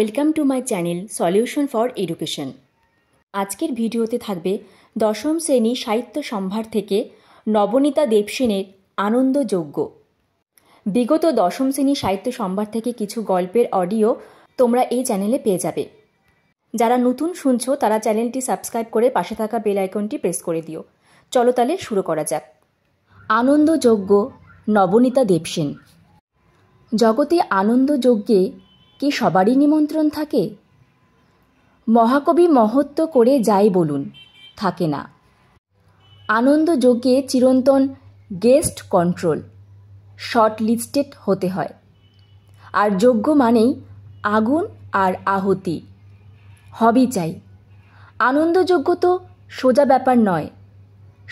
Welcome to my channel solution for education. আজকের ভিডিওতে থাকবে দশম শ্রেণী সাহিত্য সম্ভার থেকে নবনীতা দেবসেনের আনন্দযজ্ঞ। বিগত দশম শ্রেণী সাহিত্য সম্ভার থেকে কিছু গল্পের অডিও তোমরা এই চ্যানেলে পেয়ে যাবে। যারা নতুন শুনছো তারা চ্যানেলটি সাবস্ক্রাইব করে পাশে থাকা বেল আইকনটি প্রেস করে দিও। চলো তাহলে শুরু করা যাক। আনন্দযজ্ঞ, নবনীতা দেবসেন। জগতে আনন্দযজ্ঞে কি সবারই নিমন্ত্রণ থাকে? মহাকবি মহত্ব করে যাই বলুন, থাকে না। আনন্দযজ্ঞে চিরন্তন গেস্ট কন্ট্রোল, শর্ট লিস্টেড হতে হয়। আর যজ্ঞ মানেই আগুন আর আহুতি, হবই চাই। আনন্দযজ্ঞ তো সোজা ব্যাপার নয়,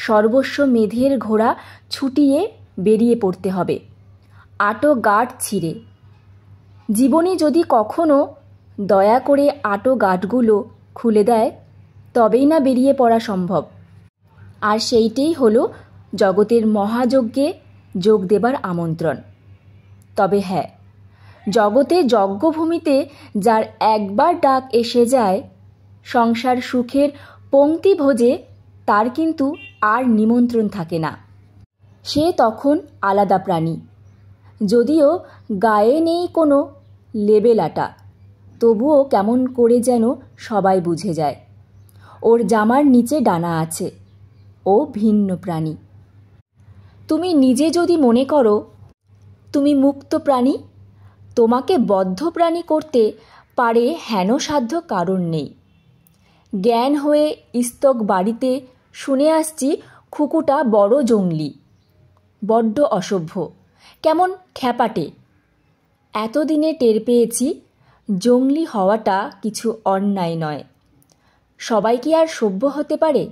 সর্বস্ব মেধের ঘোড়া ছুটিয়ে বেরিয়ে পড়তে হবে, আটো গাঁট ছিঁড়ে। জীবনে যদি কখনো দয়া করে আটো গাঁটগুলো খুলে দেয়, তবেই না বেরিয়ে পড়া সম্ভব। আর সেইটাই হলো জগতের মহাযজ্ঞে যোগ দেবার আমন্ত্রণ। তবে হ্যাঁ, জগতে যজ্ঞভূমিতে যার একবার ডাক এসে যায় সংসার সুখের পংক্তি ভোজে, তার কিন্তু আর নিমন্ত্রণ থাকে না। সে তখন আলাদা প্রাণী। যদিও গায়ে নেই কোনো লেবেল আটা, তবুও কেমন করে যেন সবাই বুঝে যায় ওর জামার নিচে ডানা আছে, ও ভিন্ন প্রাণী। তুমি নিজে যদি মনে করো তুমি মুক্ত প্রাণী, তোমাকে বদ্ধ প্রাণী করতে পারে হেন সাধ্য কারণ নেই। জ্ঞান হয়ে ইস্তক বাড়িতে শুনে আসছি খুকুটা বড় জংলি, বড্ড অসভ্য, কেমন খ্যাপাটে। এতদিনে টের পেয়েছি জংলি হওয়াটা কিছু অন্যায় নয়। সবাই কি আর সভ্য হতে পারে?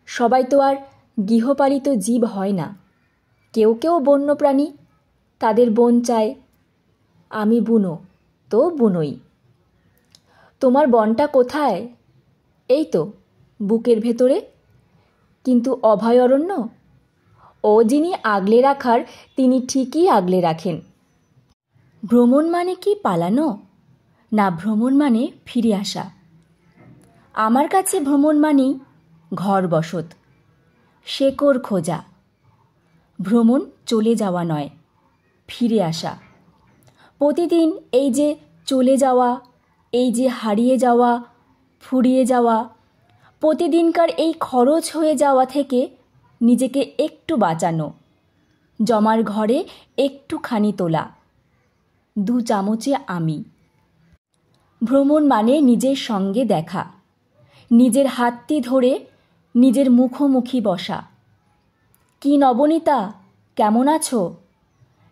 সবাই তো আর গৃহপালিত জীব হয় না। কেউ কেউ বন্যপ্রাণী, তাদের বন চায়। আমি বুনো তো বুনোই। তোমার বনটা কোথায়? এই তো বুকের ভেতরে। কিন্তু অভয়ারণ্য? ও যিনি আগলে রাখার তিনি ঠিকই আগলে রাখেন। ভ্রমণ মানে কি পালানো? না, ভ্রমণ মানে ফিরে আসা। আমার কাছে ভ্রমণ মানেই ঘর বসত, শেকড় খোঁজা। ভ্রমণ চলে যাওয়া নয়, ফিরে আসা। প্রতিদিন এই যে চলে যাওয়া, এই যে হারিয়ে যাওয়া, ফুরিয়ে যাওয়া, প্রতিদিনকার এই খরচ হয়ে যাওয়া থেকে নিজেকে একটু বাঁচানো, জমার ঘরে একটুখানি তোলা, 2 চামচে আমি। ভ্রমণ মানে নিজের সঙ্গে দেখা, নিজের হাতটি ধরে নিজের মুখোমুখি বসা। কি নবনীতা, কেমন আছো?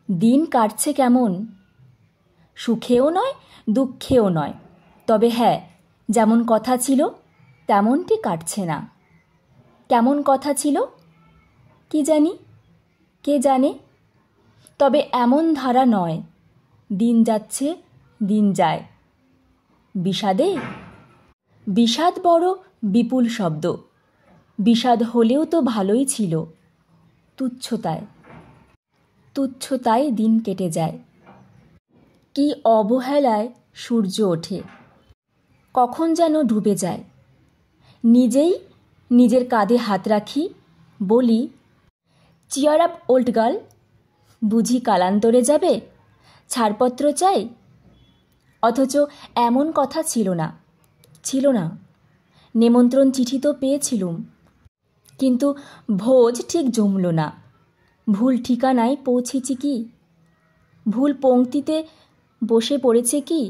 দিন কাটছে কেমন? সুখেও নয়, দুঃখেও নয়। তবে হ্যাঁ, যেমন কথা ছিল তেমনটি কাটছে না। কেমন কথা ছিল কি জানি, কে জানে। তবে এমন ধারা নয়, দিন যাচ্ছে দিন যায়। বিষাদে? বিষাদ বড় বিপুল শব্দ। বিষাদ হলেও তো ভালোই ছিল। তুচ্ছতায় দিন কেটে যায়। কি অবহেলায় সূর্য ওঠে, কখন যেন ডুবে যায়। নিজেই নিজের কাঁধে হাত রাখি, বলি চিয়ার আপ ওল্ড গার্ল, বুঝি কালান্তরে যাবে, ছাড়পত্র চাই। অথচ এমন কথা ছিল না। নিমন্ত্রণ চিঠি তো পেয়েছিলুম, কিন্তু ভোজ ঠিক জমল না। ভুল ঠিকানায় পৌঁছেছি কি, ভুল পংক্তিতে বসে পড়েছে কি,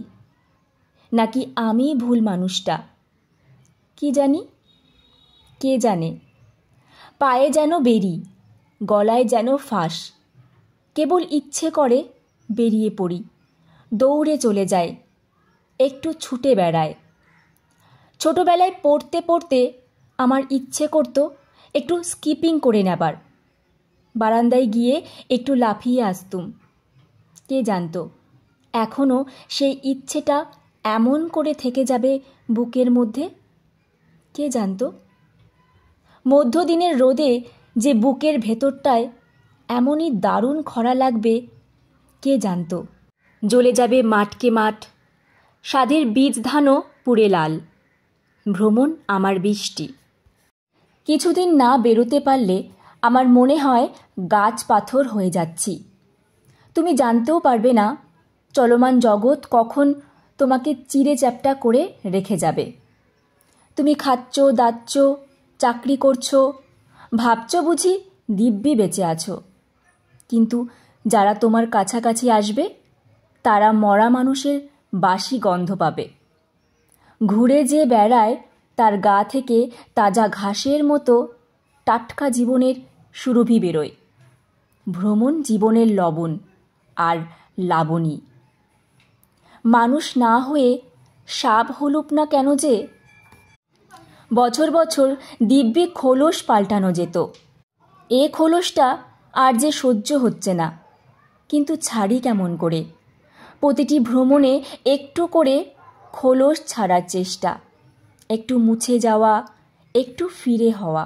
নাকি আমি ভুল মানুষটা? কি জানি, কে জানে। পায়ে যেন বেরি, গলায় যেন ফাঁস। কেবল ইচ্ছে করে বেরিয়ে পড়ি, দৌড়ে চলে যায়, একটু ছুটে বেড়ায়। ছোটবেলায় পড়তে পড়তে আমার ইচ্ছে করত একটু স্কিপিং করে নেবার, বারান্দায় গিয়ে একটু লাফিয়ে আসতুম। কে জানতো এখনও সেই ইচ্ছেটা এমন করে থেকে যাবে বুকের মধ্যে? কে জানতো মধ্যদিনের রোদে যে বুকের ভেতরটায় এমনই দারুণ খরা লাগবে? কে জানতো জ্বলে যাবে মাঠকে মাঠ, স্বাদের বীজ ধানও পুড়ে লাল। ভ্রমণ আমার বৃষ্টি। কিছুদিন না বেরোতে পারলে আমার মনে হয় গাছ পাথর হয়ে যাচ্ছি। তুমি জানতেও পারবে না চলমান জগৎ কখন তোমাকে চিরে চ্যাপ্টা করে রেখে যাবে। তুমি খাচ্ছ, দাচ্ছ, চাকরি করছো, ভাবছ বুঝি দিব্যি বেঁচে আছো, কিন্তু যারা তোমার কাছাকাছি আসবে তারা মরা মানুষের বাসি গন্ধ পাবে। ঘুরে যে বেড়ায় তার গা থেকে তাজা ঘাসের মতো টাটকা জীবনের সুরভি বেরোয়। ভ্রমণ জীবনের লবণ আর লাবণী। মানুষ না হয়ে সাপ হলুপ না কেন যে? বছর বছর দিব্যি খোলস পাল্টানো যেত। এ খোলসটা আর যে সহ্য হচ্ছে না, কিন্তু ছাড়ি কেমন করে? প্রতিটি ভ্রমণে একটু করে খোলস ছাড়ার চেষ্টা, একটু মুছে যাওয়া, একটু ফিরে হওয়া,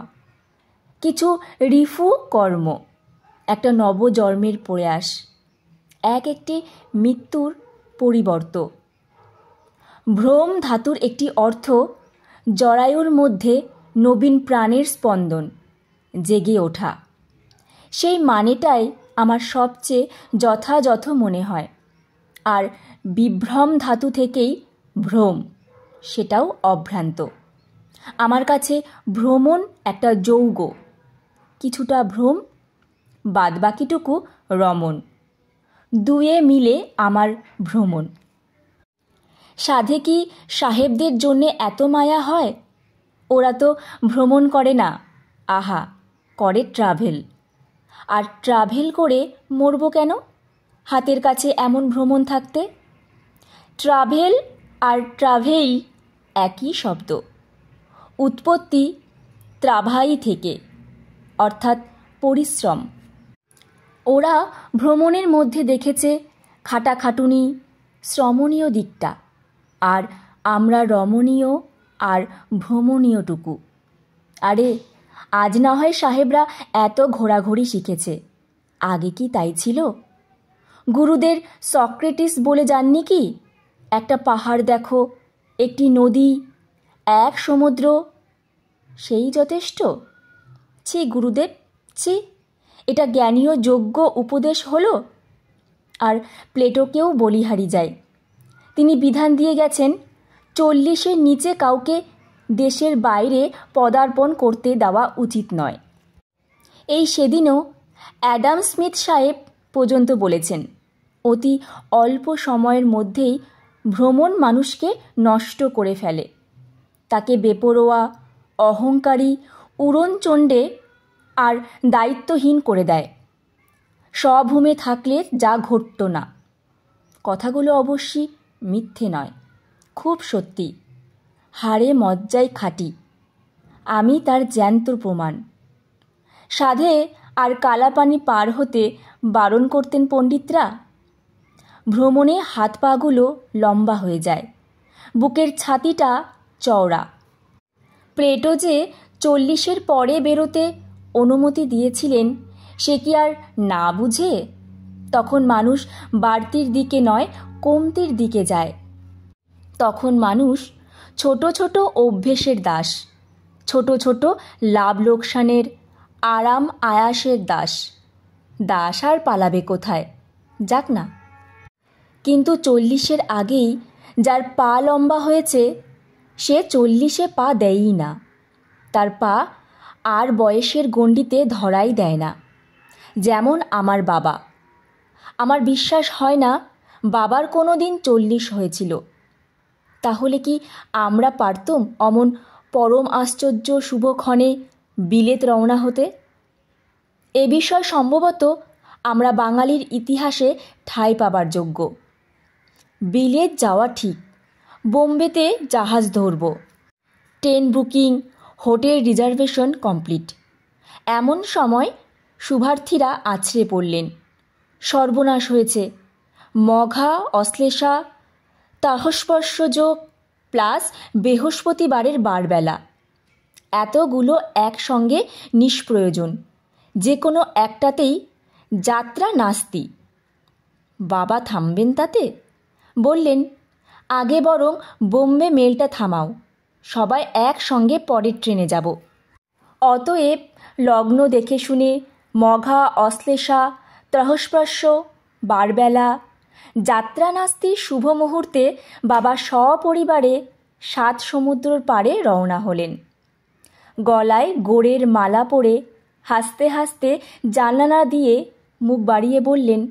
কিছু রিফু কর্ম, একটা নবজন্মের প্রয়াস, একটি মৃত্যুর পরিবর্ত। ভ্রম ধাতুর একটি অর্থ জরায়ুর মধ্যে নবীন প্রাণের স্পন্দন, জেগে ওঠা। সেই মানেটাই আমার সবচেয়ে যথাযথ মনে হয়। আর বিভ্রম ধাতু থেকেই ভ্রম, সেটাও অভ্রান্ত। আমার কাছে ভ্রমণ একটা যৌগ, কিছুটা ভ্রম, বাদবাকিটুকু রমণ। দুয়ে মিলে আমার ভ্রমণ। সাধে কি সাহেবদের জন্যে এত মায়া হয়? ওরা তো ভ্রমণ করে না, আহা, করে ট্রাভেল। আর ট্রাভেল করে মরব কেন হাতের কাছে এমন ভ্রমণ থাকতে? ট্রাভেল আর ট্রাভেল একই শব্দ, উৎপত্তি ত্রাভাই থেকে, অর্থাৎ পরিশ্রম। ওরা ভ্রমণের মধ্যে দেখেছে খাটাখাটুনি, শ্রমণীয় দিকটা, আর আমরা রমণীয় আর ভ্রমণীয়টুকু। আরে আজ না হয় সাহেবরা এত ঘোরাঘুরি শিখেছে, আগে কি তাই ছিল? গুরুদের সক্রেটিস বলে যাননি কি, একটা পাহাড় দেখো, একটি নদী, এক সমুদ্র, সেই যথেষ্ট? ছি গুরুদেব, ছি, এটা জ্ঞানীয় যোগ্য উপদেশ হলো? আর প্লেটোকেও বলিহারি যায়। তিনি বিধান দিয়ে গেছেন 40-এর নিচে কাউকে দেশের বাইরে পদার্পণ করতে দেওয়া উচিত নয়। এই সেদিনও অ্যাডাম স্মিথ সাহেব পর্যন্ত বলেছেন, অতি অল্প সময়ের মধ্যেই ভ্রমণ মানুষকে নষ্ট করে ফেলে, তাকে বেপরোয়া, অহংকারী, উড়নচণ্ডে আর দায়িত্বহীন করে দেয়। স্বভূমে থাকলে যা ঘটত না। কথাগুলো অবশ্যই মিথ্যে নয়, খুব সত্যি, হাড়ে মজ্জায় খাঁটি। আমি তার জ্যান্ত প্রমাণ। সাধে আর কালাপানি পার হতে বারণ করতেন পণ্ডিতরা। ভ্রমণে হাত পাগুলো লম্বা হয়ে যায়, বুকের ছাতিটা চওড়া। প্লেটো যে 40-এর পরে বেরোতে অনুমতি দিয়েছিলেন, সে কি আর না বুঝে? তখন মানুষ বাড়তির দিকে নয়, কমতির দিকে যায়। তখন মানুষ ছোট ছোট অভ্যেসের দাস, ছোট ছোট লাভ লোকসানের, আরাম আয়াসের দাস। দাস আর পালাবে কোথায়? যাক না। কিন্তু 40-এর আগেই যার পা লম্বা হয়েছে, সে 40-এ পা দেয়ই না। তার পা আর বয়সের গণ্ডিতে ধরাই দেয় না। যেমন আমার বাবা। আমার বিশ্বাস হয় না বাবার কোনো দিন 40 হয়েছিল। তাহলে কি আমরা পারতুম অমন পরম আশ্চর্য শুভক্ষণে বিলেত রওনা হতে? এ বিষয় সম্ভবত আমরা বাঙালির ইতিহাসে ঠাঁই পাবার যোগ্য। বিলেত যাওয়া ঠিক, বোম্বেতে জাহাজ ধরব, train booking, hotel reservation complete. এমন সময় শুভার্থীরা আছড়ে পড়লেন। সর্বনাশ হয়েছে। মঘা, অশ্লেষা, তাহস্পর্শ যোগ প্লাস বৃহস্পতিবারের বারবেলা, এতগুলো একসঙ্গে নিষ্প্রয়োজন। যে কোনো একটাতেই যাত্রা নাস্তি। বাবা থামবেন তাতে? বললেন, আগে বরং বোম্বে মেলটা থামাও, সবাই একসঙ্গে পরের ট্রেনে যাব। অতএব লগ্ন দেখে শুনে মঘা অশ্লেষা ত্রহস্পর্শ বারবেলা যাত্রা নাস্তির শুভ মুহূর্তে বাবা সপরিবারে 7 সমুদ্রর পাড়ে রওনা হলেন। গলায় গোড়ের মালা পরে হাসতে হাসতে জানালা দিয়ে মুখ বাড়িয়ে বললেন,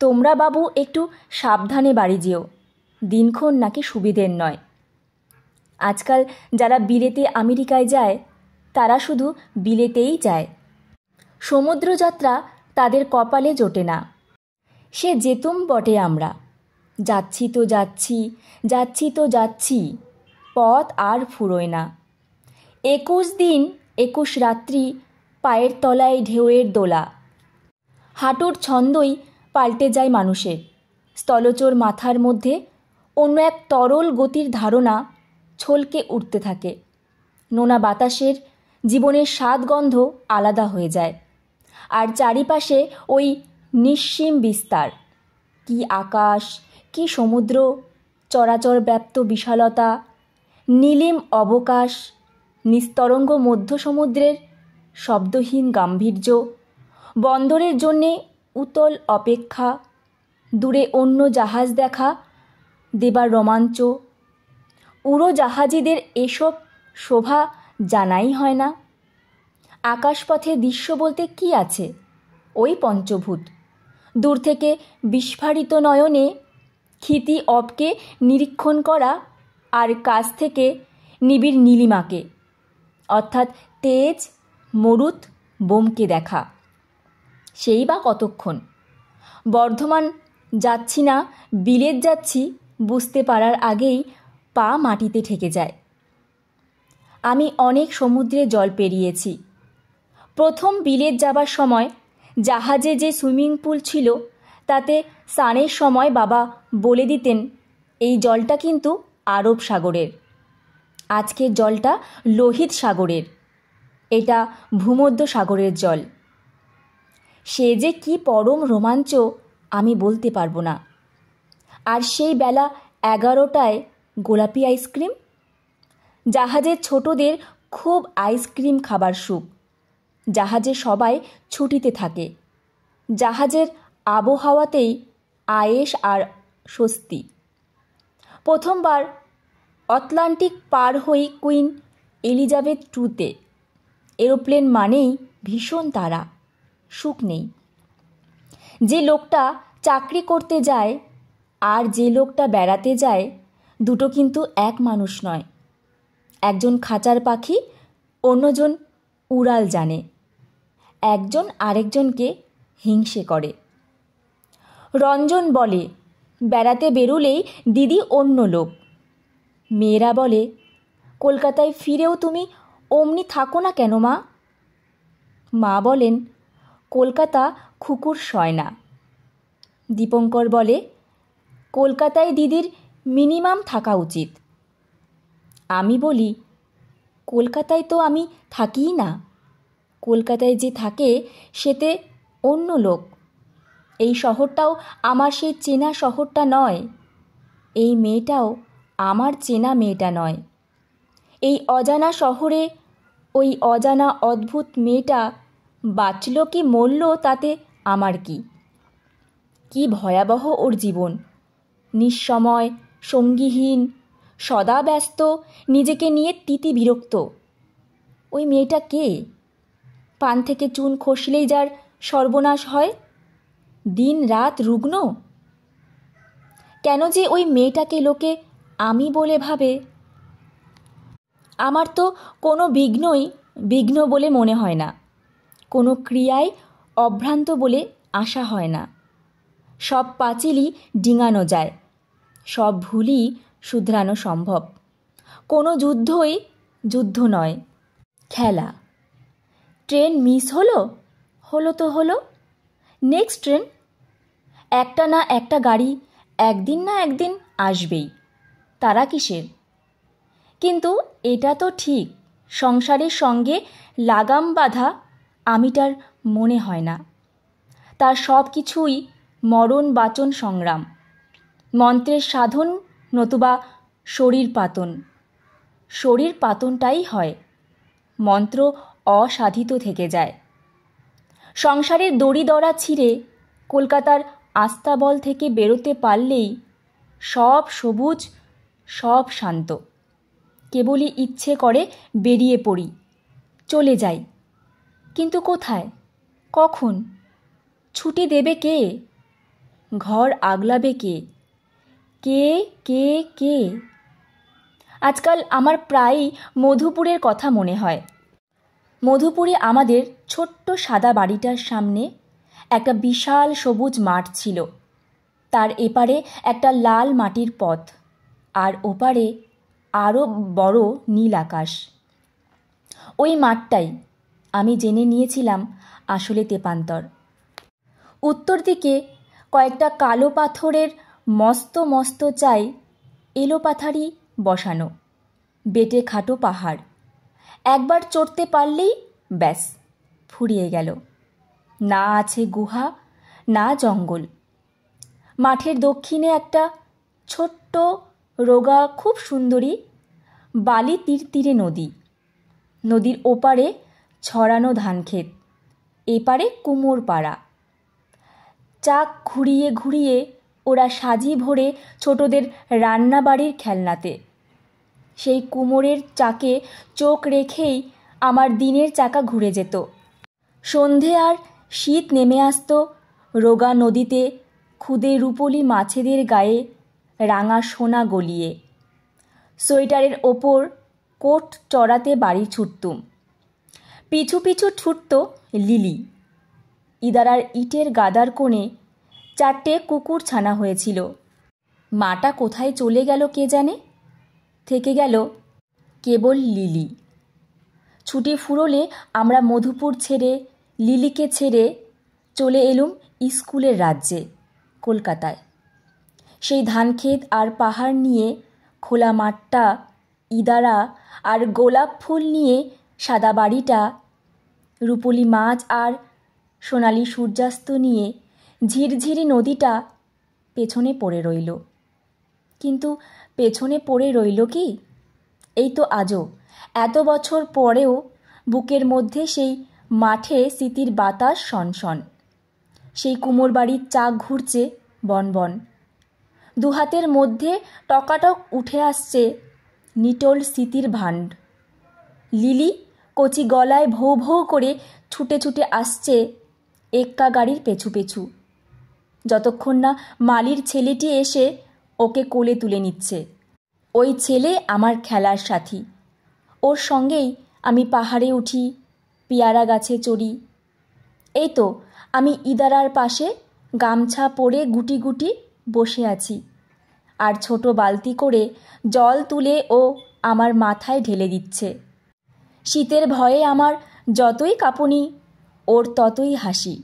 তোমরা বাবু একটু সাবধানে বাড়ি যেও, দিনক্ষণ নাকি সুবিধের নয়। আজকাল যারা বিলেতে আমেরিকায় যায় তারা শুধু বিলেতেই যায়, সমুদ্রযাত্রা তাদের কপালে জোটে না। সে যেতুম বটে আমরা, যাচ্ছি তো যাচ্ছি, যাচ্ছি তো যাচ্ছি, পথ আর ফুরোয় না। 21 দিন 21 রাত্রি পায়ের তলায় ঢেউয়ের দোলা, হাঁটুর ছন্দই পাল্টে যায় মানুষের। স্থলচর মাথার মধ্যে অন্য এক তরল গতির ধারণা ছলকে উঠতে থাকে। নোনা বাতাসের জীবনের স্বাদ গন্ধ আলাদা হয়ে যায়। আর চারিপাশে ওই নিঃসীম বিস্তার, কি আকাশ, কি সমুদ্র, চরাচর ব্যাপ্ত বিশালতা, নীলিম অবকাশ, নিস্তরঙ্গ মধ্য সমুদ্রের শব্দহীন গাম্ভীর্য, বন্দরের জন্যে উতল অপেক্ষা, দূরে অন্য জাহাজ দেখা দেবার রোমাঞ্চ। উড়োজাহাজিদের এসব শোভা জানাই হয় না। আকাশপথে দৃশ্য বলতে কি আছে? ওই পঞ্চভূত। দূর থেকে বিস্ফারিত নয়নে ক্ষিতি অবকে নিরীক্ষণ করা, আর কাছ থেকে নিবিড় নীলিমাকে, অর্থাৎ তেজ মরুত বোমকে দেখা। সেই বা কতক্ষণ? বর্ধমান যাচ্ছি না বিলেত যাচ্ছি বুঝতে পারার আগেই পা মাটিতে ঠেকে যায়। আমি অনেক সমুদ্রে জল পেরিয়েছি। প্রথম বিলেত যাবার সময় জাহাজে যে সুইমিং পুল ছিল তাতে স্নানের সময় বাবা বলে দিতেন, এই জলটা কিন্তু আরব সাগরের, আজকের জলটা লোহিত সাগরের, এটা ভূমধ্য সাগরের জল। সে যে কি পরম রোমাঞ্চ আমি বলতে পারবো না। আর সেই বেলা 11টায় গোলাপি আইসক্রিম। জাহাজের ছোটদের খুব আইসক্রিম খাবার সুখ। জাহাজে সবাই ছুটিতে থাকে। জাহাজের আবহাওয়াতেই আয়েশ আর স্বস্তি। প্রথমবার আটলান্টিক পার হই কুইন এলিজাবেথ টুতে। এরোপ্লেন মানেই ভীষণ তাড়া, সুখ নেই। যে লোকটা চাকরি করতে যায় আর যে লোকটা বেড়াতে যায় দুটো কিন্তু এক মানুষ নয়। একজন খাঁচার পাখি, অন্যজন উড়াল জানে। একজন আরেকজনকে হিংসে করে। রঞ্জন বলে, বেড়াতে বেরুলেই দিদি অন্য লোক। মেয়েরা বলে, কলকাতায় ফিরেও তুমি অমনি থাকো না কেন মা? মা বলেন, কলকাতা কুকুর সয় না। দীপঙ্কর বলে, কলকাতায় দিদির মিনিমাম থাকা উচিত। আমি বলি, কলকাতায় তো আমি থাকিই না। কলকাতায় যে থাকে সেতে অন্য লোক। এই শহরটাও আমার সেই চেনা শহরটা নয়। এই মেয়েটাও আমার চেনা মেয়েটা নয়। এই অজানা শহরে ওই অজানা অদ্ভুত মেয়েটা বাঁচল কি মরল তাতে আমার কি? কি ভয়াবহ ওর জীবন! নিঃসময়, সঙ্গীহীন, সদা ব্যস্ত, নিজেকে নিয়ে তিতি বিরক্ত। ওই মেয়েটা কে? পান থেকে চুন খসলেই যার সর্বনাশ হয়, দিন রাত রুগ্ন। কেন যে ওই মেয়েটাকে লোকে আমি বলে ভাবে? আমার তো কোনো বিঘ্নই বিঘ্ন বলে মনে হয় না, কোনো ক্রিয়ায় অভ্রান্ত বলে আশা হয় না। সব পাঁচিলই ডিঙানো যায়, সব ভুলই শুধরানো সম্ভব। কোনো যুদ্ধই যুদ্ধ নয়, খেলা। ট্রেন মিস হলো, হলো তো হলো, নেক্সট ট্রেন। একটা না একটা গাড়ি একদিন না একদিন আসবেই, তারা কিসের? কিন্তু এটা তো ঠিক, সংসারের সঙ্গে লাগাম বাঁধা আমিটার মনে হয় না। তার সব কিছুই মরণ বাচন সংগ্রাম। মন্ত্রের সাধন নতুবা শরীর পাতন। শরীর পাতনটাই হয়, মন্ত্র অসাধিত থেকে যায়। সংসারের দড়ি-দড়া ছিঁড়ে কলকাতার আস্তাবল থেকে বেরোতে পারলেই সব সবুজ, সব শান্ত। কেবলই ইচ্ছে করে বেরিয়ে পড়ি, চলে যাই। কিন্তু কোথায়, কখন? ছুটি দেবে কে? ঘর আগলাবে কে? কে কে কে? আজকাল আমার প্রায়ই মধুপুরের কথা মনে হয়। মধুপুরে আমাদের ছোট্ট সাদা বাড়িটার সামনে একটা বিশাল সবুজ মাঠ ছিল। তার এপারে একটা লাল মাটির পথ, আর ওপারে আরও বড় নীল আকাশ। ওই মাঠটাই আমি জেনে নিয়েছিলাম আসলে তেপান্তর। উত্তর দিকে কয়েকটা কালো পাথরের মস্ত মস্ত চাই এলোপাথারি বসানো, বেটে খাটো পাহাড়। একবার চড়তে পারলেই ব্যাস, ফুরিয়ে গেল। না আছে গুহা, না জঙ্গল। মাঠের দক্ষিণে একটা ছোট্ট রোগা খুব সুন্দরী বালি তীরে নদী। নদীর ওপারে ছড়ানো ধানক্ষেত, এপারে কুমোর পাড়া। চাক ঘুরিয়ে ঘুরিয়ে ওরা সাজি ভরে ছোটদের রান্নাবাড়ির খেলনাতে। সেই কুমোরের চাকে চোখ রেখেই আমার দিনের চাকা ঘুরে যেত। সন্ধে আর শীত নেমে আসত রোগা নদীতে ক্ষুদে রূপলি মাছেদের গায়ে রাঙা সোনা গলিয়ে। সোয়েটারের ওপর কোট চড়াতে বাড়ি ছুটতুম। পিছু পিছু ছুটত লিলি। ইদারার ইটের গাদার কোণে 4টে কুকুর ছানা হয়েছিল। মাটা কোথায় চলে গেল কে জানে? থেকে গেল কেবল লিলি। ছুটি ফুরোলে আমরা মধুপুর ছেড়ে, লিলিকে ছেড়ে চলে এলুম স্কুলের রাজ্যে, কলকাতায়। সেই ধানক্ষেত আর পাহাড় নিয়ে খোলা মাঠটা, ইদারা আর গোলাপ ফুল নিয়ে সাদা বাড়িটা, রূপলি মাছ আর সোনালি সূর্যাস্ত নিয়ে ঝিরঝিরি নদীটা পেছনে পড়ে রইল। কিন্তু পেছনে পড়ে রইল কি? এই তো আজও, এত বছর পরেও বুকের মধ্যে সেই মাঠে স্মৃতির বাতাস সনসন। সেই কুমোর বাড়ির চাক ঘুরছে বনবন। দুহাতের মধ্যে টকাটক উঠে আসছে নিটোল স্মৃতির ভাণ্ড। লিলি কচি গলায় ভৌ ভৌ করে ছুটে ছুটে আসছে এক্কা গাড়ির পেছু পেছু, যতক্ষণ না মালির ছেলেটি এসে ওকে কোলে তুলে নিচ্ছে। ওই ছেলে আমার খেলার সাথী। ওর সঙ্গেই আমি পাহাড়ে উঠি, পেয়ারা গাছে চড়ি। এই তো আমি ইদারার পাশে গামছা পরে গুটি গুটি বসে আছি, আর ছোট বালতি করে জল তুলে ও আমার মাথায় ঢেলে দিচ্ছে। শীতের ভয়ে আমার যতই কাঁপুনি, ওর ততই হাসি।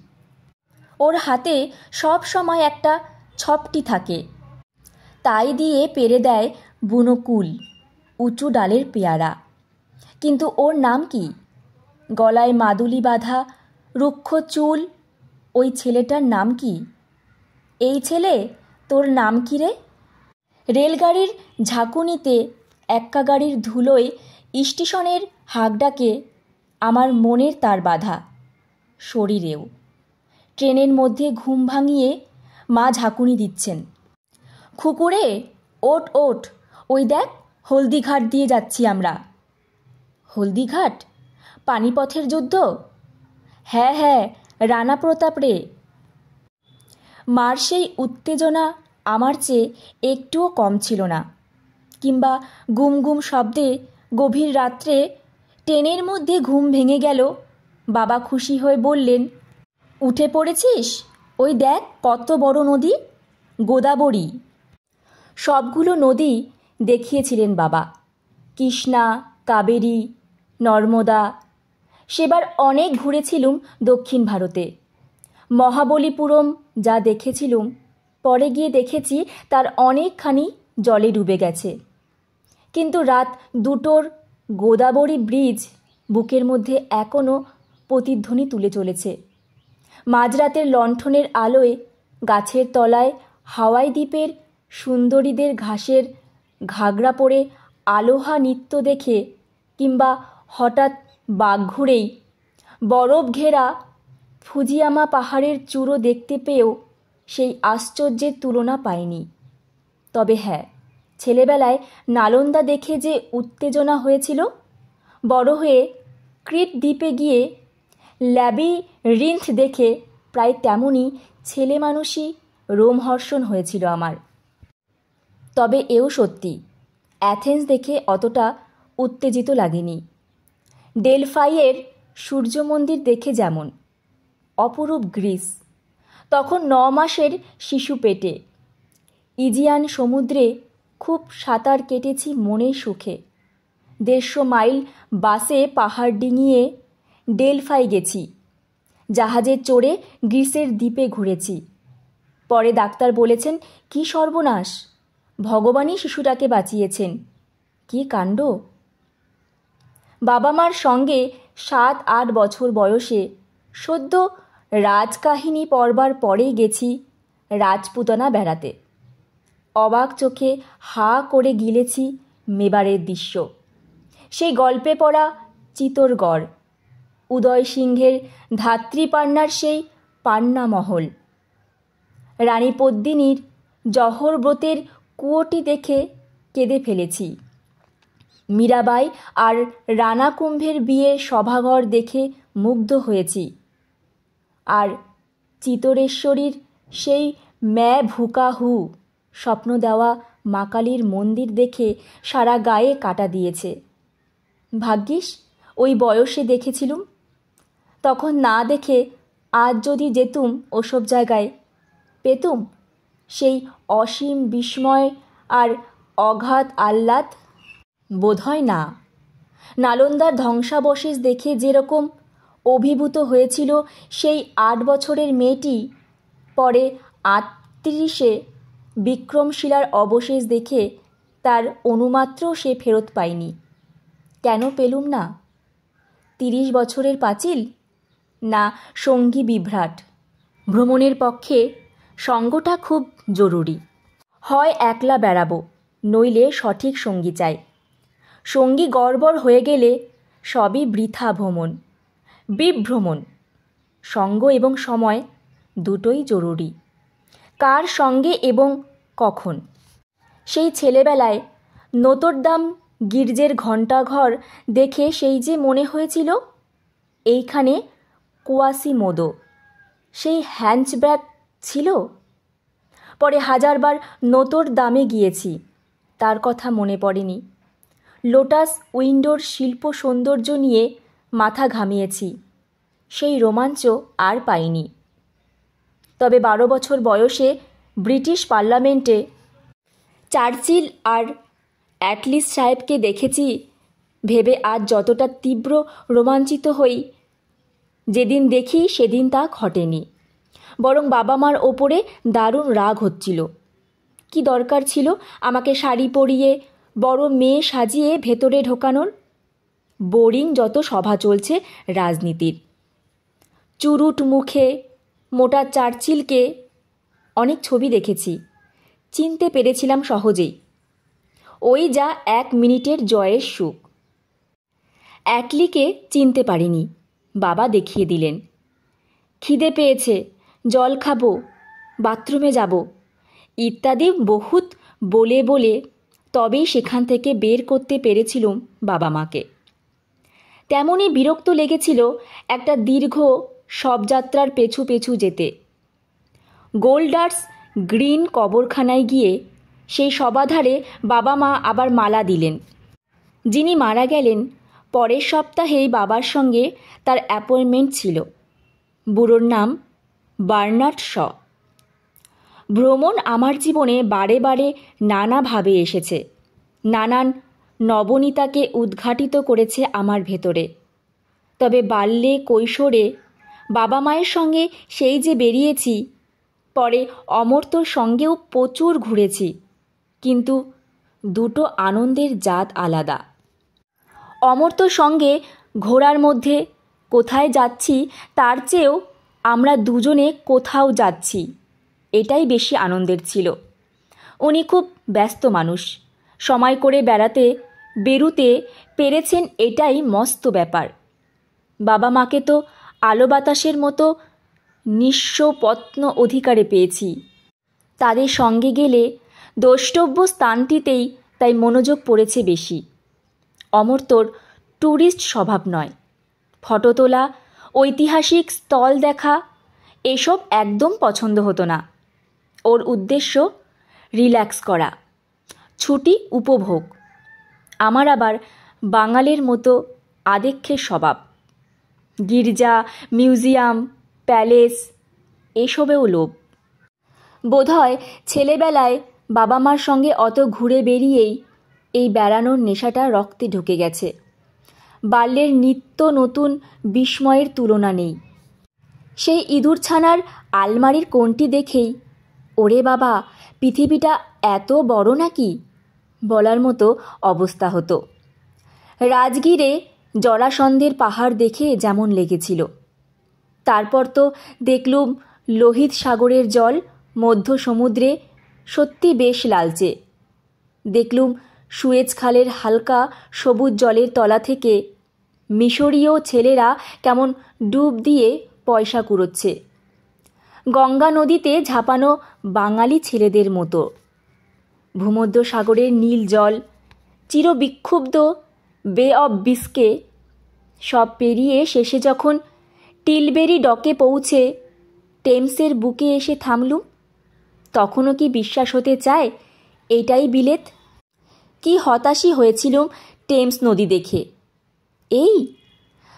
ওর হাতে সব সময় একটা ছপটি থাকে, তাই দিয়ে পেরে দেয় বুনো কুল, উঁচু ডালের পেয়ারা। কিন্তু ওর নাম কি? গলায় মাদুলি বাঁধা রুক্ষ চুল, ওই ছেলেটার নাম কি? এই ছেলে, তোর নাম কি রে? রেলগাড়ির ঝাঁকুনিতে এক্কা গাড়ির ধুলোয় স্টেশনের হাঁকডাকে আমার মনের তার বাঁধা, শরীরেও। ট্রেনের মধ্যে ঘুম ভাঙিয়ে মা ঝাঁকুনি দিচ্ছেন। খুকুরে, ওঠ ওঠ, ওই দেখ হলদিঘাট দিয়ে যাচ্ছি আমরা। হলদিঘাট? পানিপথের যুদ্ধ? হ্যাঁ হ্যাঁ, রানা প্রতাপ রে। মার সেই উত্তেজনা আমার চেয়ে একটুও কম ছিল না। কিংবা গুম গুম শব্দে গভীর রাত্রে ট্রেনের মধ্যে ঘুম ভেঙে গেল, বাবা খুশি হয়ে বললেন, উঠে পড়েছিস? ওই দেখ কত বড় নদী, গোদাবরী। সবগুলো নদী দেখিয়েছিলেন বাবা, কৃষ্ণা, কাবেরী, নর্মদা। সেবার অনেক ঘুরেছিলুম দক্ষিণ ভারতে। মহাবলীপুরম যা দেখেছিলুম, পরে গিয়ে দেখেছি তার অনেকখানি জলে ডুবে গেছে। কিন্তু রাত 2টোর গোদাবরী ব্রিজ বুকের মধ্যে এখনও প্রতিধ্বনি তুলে চলেছে। মাঝরাতের লণ্ঠনের আলোয় গাছের তলায় হাওয়াই দ্বীপের সুন্দরীদের ঘাসের ঘাগরা পরে আলোহা নৃত্য দেখে কিংবা হঠাৎ বাঘঘুরেই বরফ ঘেরা ফুজিয়ামা পাহাড়ের চূড়ো দেখতে পেয়েও সেই আশ্চর্যের তুলনা পায়নি। তবে হ্যাঁ, ছেলেবেলায় নালন্দা দেখে যে উত্তেজনা হয়েছিল, বড় হয়ে ক্রিট দ্বীপে গিয়ে ল্যাবিরিন্থ দেখে প্রায় তেমনই ছেলে মানুষই রোমহর্ষণ হয়েছিল আমার। তবে এও সত্যি, অ্যাথেন্স দেখে অতটা উত্তেজিত লাগেনি। ডেলফাইয়ের সূর্য মন্দির দেখে যেমন, অপরূপ গ্রিস, তখন 9 মাসের শিশু পেটে। ইজিয়ান সমুদ্রে খুব সাঁতার কেটেছি মনের সুখে। 150 মাইল বাসে পাহাড় ডিঙিয়ে ডেলফাই গেছি। জাহাজে চড়ে গ্রিসের দ্বীপে ঘুরেছি। পরে ডাক্তার বলেছেন, কি সর্বনাশ, ভগবানই শিশুটাকে বাঁচিয়েছেন। কি কাণ্ড! বাবা মার সঙ্গে 7-8 বছর বয়সে সদ্য রাজকাহিনী পড়বার পরেই গেছি রাজপুতানা বেড়াতে। অবাক চোখে হা করে গিলেছি মেবারের দৃশ্য। সেই গল্পে পড়া চিতোরগড়, উদয় সিংহের ধাত্রীপান্নার সেই পান্না মহল, রানী পদ্মিনীর জহর ব্রতের কুয়োটি দেখে কেঁদে ফেলেছি। মীরাবাই আর রানা কুম্ভের বিয়ের সভাঘর দেখে মুগ্ধ হয়েছি। আর চিতোরেশ্বরীর সেই ম্যা ভুকা হু স্বপ্ন দেওয়া মা কালীর মন্দির দেখে সারা গায়ে কাটা দিয়েছে। ভাগ্যিস ওই বয়সে দেখেছিলুম। তখন না দেখে আজ যদি যেতুম ওসব জায়গায়, পেতুম সেই অসীম বিস্ময় আর অগাধ আহ্লাদ? বোধহয় না। নালন্দার ধ্বংসাবশেষ দেখে যেরকম অভিভূত হয়েছিল সেই 8 বছরের মেয়েটি, পরে 38-এ বিক্রমশিলার অবশেষ দেখে তার অনুমাত্রও সে ফেরত পায়নি। কেন পেলুম না? 30 বছরের পাঁচিল, না সঙ্গী বিভ্রাট? ভ্রমণের পক্ষে সঙ্গটা খুব জরুরি। হয় একলা বেড়াবো, নইলে সঠিক সঙ্গী চাই। সঙ্গী গড়বড় হয়ে গেলে সবই বৃথা ভ্রমণ, বিভ্রমণ। সঙ্গ এবং সময় দুটোই জরুরি। কার সঙ্গে এবং কখন? সেই ছেলেবেলায় নোতরদাম গির্জের ঘণ্টাঘর দেখে সেই যে মনে হয়েছিল এইখানে কোয়াসিমোদো, সেই হ্যাঞ্চব্যাক ছিল। পরে 1000বার নোতরদামে গিয়েছি, তার কথা মনে পড়েনি। লোটাস উইন্ডোর শিল্প সৌন্দর্য নিয়ে মাথা ঘামিয়েছি, সেই রোমাঞ্চ আর পাইনি। তবে 12 বছর বয়সে ব্রিটিশ পার্লামেন্টে চার্চিল আর অ্যাটলিস সাহেবকে দেখেছি ভেবে আজ যতটা তীব্র রোমাঞ্চিত হই, যেদিন দেখি সেদিন তা ঘটেনি। বরং বাবা মার ওপরে দারুণ রাগ হচ্ছিল। কি দরকার ছিল আমাকে শাড়ি পরিয়ে বড় মেয়ে সাজিয়ে ভেতরে ঢোকানোর? বোরিং যত সভা চলছে রাজনীতির। চুরুট মুখে মোটা চার্চিলকে অনেক ছবি দেখেছি, চিনতে পেরেছিলাম সহজেই। ওই যা 1 মিনিটের জয়ের সুখ। অ্যাটলিকে চিনতে পারিনি, বাবা দেখিয়ে দিলেন। খিদে পেয়েছে, জল খাবো, বাথরুমে যাব ইত্যাদি বহুত বলে বলে তবেই সেখান থেকে বের করতে পেরেছিলুম বাবা মাকে। তেমনই বিরক্ত লেগেছিল একটা দীর্ঘ শবযাত্রার পেছু পেছু যেতে। গোল্ডার্স গ্রিন কবরখানায় গিয়ে সেই সবাধারে বাবা মা আবার মালা দিলেন। যিনি মারা গেলেন পরের সপ্তাহেই বাবার সঙ্গে তার অ্যাপয়েন্টমেন্ট ছিল। বুড়োর নাম বার্নার্ড শ। ভ্রমণ আমার জীবনে বারে বারে নানাভাবে এসেছে, নানান নবনীতাকে উদ্ঘাটিত করেছে আমার ভেতরে। তবে বাল্যে কৈশোরে বাবা মায়ের সঙ্গে সেই যে বেরিয়েছি, পরে অমর্ত্যর সঙ্গেও প্রচুর ঘুরেছি, কিন্তু দুটো আনন্দের জাত আলাদা। অমর্ত্যর সঙ্গে ঘোরার মধ্যে কোথায় যাচ্ছি তার চেয়েও আমরা দুজনে কোথাও যাচ্ছি, এটাই বেশি আনন্দের ছিল। উনি খুব ব্যস্ত মানুষ, সময় করে বেরুতে পেরেছেন, এটাই মস্ত ব্যাপার। বাবা মাকে তো আলো বাতাসের মতো নিঃস্বপত্ন অধিকারে পেয়েছি। তাদের সঙ্গে গেলে দ্রষ্টব্য স্থানটিতেই তাই মনোযোগ পড়েছে বেশি। অমর্ত্যর ট্যুরিস্ট স্বভাব নয়। ফটো তোলা, ঐতিহাসিক স্থল দেখা এসব একদম পছন্দ হতো না। ওর উদ্দেশ্য রিল্যাক্স করা, ছুটি উপভোগ। আমার আবার বাঙালির মতো আদেক্ষের স্বভাব। গির্জা, মিউজিয়াম, প্যালেস এসবেও লোভ। বোধহয় ছেলেবেলায় বাবা মার সঙ্গে অত ঘুরে বেরিয়েই এই বেড়ানোর নেশাটা রক্তে ঢুকে গেছে। বাল্যের নিত্য নতুন বিস্ময়ের তুলনা নেই। সেই ইঁদুরছানার আলমারির কোণটি দেখেই ওরে বাবা, পৃথিবীটা এত বড় নাকি বলার মতো অবস্থা হতো। রাজগীরে জরাসন্ধের পাহাড় দেখে যেমন লেগেছিল, তারপর তো দেখলুম লোহিত সাগরের জল মধ্য সমুদ্রে সত্যি বেশ লালচে। দেখলুম সুয়েজ খালের হালকা সবুজ জলের তলা থেকে মিশরীয় ছেলেরা কেমন ডুব দিয়ে পয়সা কুড়োচ্ছে, গঙ্গা নদীতে ঝাঁপানো বাঙালি ছেলেদের মতো। ভূমধ্য সাগরের নীল জল, চিরবিক্ষুব্ধ বে অব বিস্কে সব পেরিয়ে শেষে যখন টিলবেরি ডকে পৌঁছে টেমসের বুকে এসে থামলুম, তখনও কি বিশ্বাস হতে চায় এটাই বিলেত? কি হতাশই হয়েছিলুম টেমস নদী দেখে। এই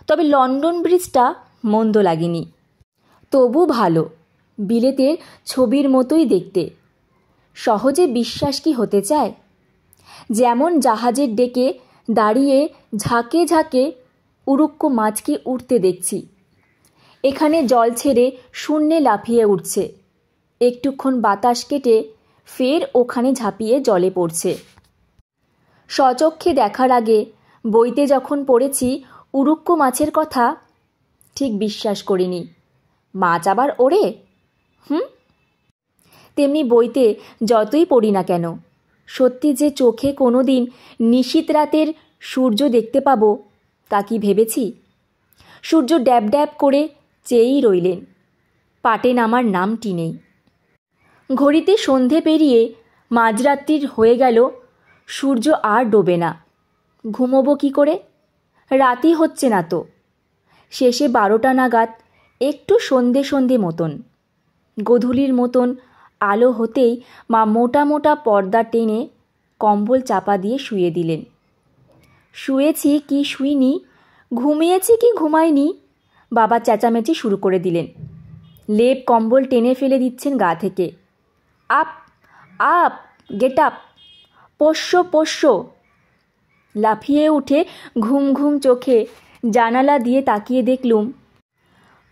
তবে লন্ডন ব্রিজটা মন্দ লাগেনি, তবু ভালো, বিলেতের ছবির মতোই দেখতে। সহজে বিশ্বাস কি হতে চায়? যেমন জাহাজের ডেকে দাঁড়িয়ে ঝাঁকে ঝাঁকে উড়ুক্কু মাছকে উঠতে দেখছি, এখানে জল ছেড়ে শূন্যে লাফিয়ে উঠছে, একটুক্ষণ বাতাস কেটে ফের ওখানে ঝাঁপিয়ে জলে পড়ছে। স্বচক্ষে দেখার আগে বইতে যখন পড়েছি উড়ুক্কু মাছের কথা, ঠিক বিশ্বাস করিনি। মাছ আবার ওড়ে? তেমনি বইতে যতই পড়ি না কেন, সত্যি যে চোখে কোনো দিন নিশীত রাতের সূর্য দেখতে পাবো তা কি ভেবেছি? সূর্য ড্যাব ড্যাব করে চেয়েই রইলেন, পাটে নামার নামটি নেই। ঘড়িতে সন্ধে পেরিয়ে মাঝরাত্রির হয়ে গেল, সূর্য আর ডোবে না। ঘুমোবো কি করে? রাতই হচ্ছে না তো। শেষে 12টা নাগাদ একটু সন্ধে সন্ধে মতন, গোধূলির মতন আলো হতেই মা মোটা মোটা পর্দা টেনে কম্বল চাপা দিয়ে শুয়ে দিলেন। শুয়েছি কি শুইনি, ঘুমিয়েছি কি ঘুমাইনি, বাবা চেঁচামেচি শুরু করে দিলেন। লেপ কম্বল টেনে ফেলে দিচ্ছেন গা থেকে। আপ আপ, গেট আপ, পোষ্য পোষ্য। লাফিয়ে উঠে ঘুম ঘুম চোখে জানালা দিয়ে তাকিয়ে দেখলুম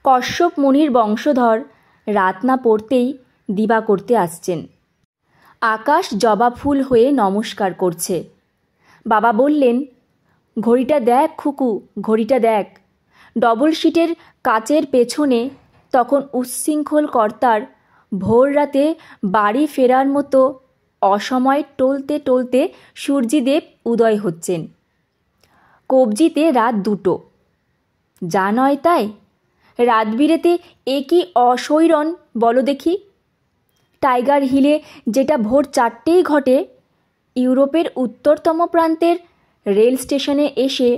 কশ্যপ মুনির বংশধর রাত না পড়তেই দিবা করতে আসছেন। আকাশ জবা ফুল হয়ে নমস্কার করছে। বাবা বললেন, ঘড়িটা দেখ খুকু, ঘড়িটা দেখ। ডবল শিটের কাচের পেছনে তখন উচ্ছৃঙ্খল কর্তার ভোর রাতে বাড়ি ফেরার মতো অসময় টলতে টলতে সূর্যিদেব উদয় হচ্ছেন। কবজিতে রাত 2টো। যা নয় তাই, রাত বিরেতে এ কি অসৈরণ বলো দেখি। টাইগার হিলে যেটা ভোর 4টেই ঘটে, ইউরোপের উত্তরতম প্রান্তের রেল স্টেশনে এসে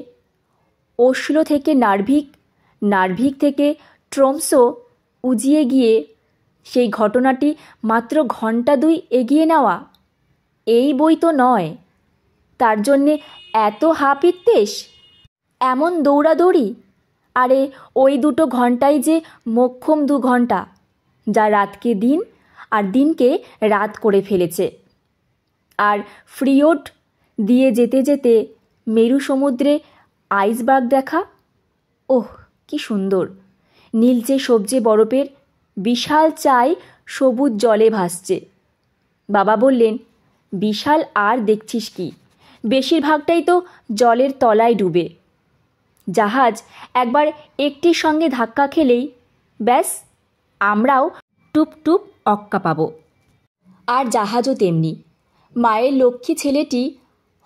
ওসলো থেকে নার্ভিক, নার্ভিক থেকে ট্রমসো উজিয়ে গিয়ে সেই ঘটনাটি মাত্র ঘণ্টা 2 এগিয়ে নেওয়া, এই বই তো নয়। তার জন্যে এত হাপিত্যেশ, এমন দৌড়াদৌড়ি। আরে ওই 2টো ঘণ্টাই যে মোক্ষম 2 ঘণ্টা, যা রাতকে দিন আর দিনকে রাত করে ফেলেছে। আর ফ্রিওড দিয়ে যেতে যেতে মেরু সমুদ্রে আইসবার্গ দেখা, ওহ কি সুন্দর! নীলচে সবজে বরফের বিশাল চাই সবুজ জলে ভাসছে। বাবা বললেন, বিশাল আর দেখছিস কি, বেশিরভাগটাই তো জলের তলায় ডুবে। জাহাজ একবার একটির সঙ্গে ধাক্কা খেলেই ব্যাস, আমরাও টুপ টুপ অক্কা পাব। আর জাহাজও তেমনি। মায়ের লক্ষ্মী ছেলেটি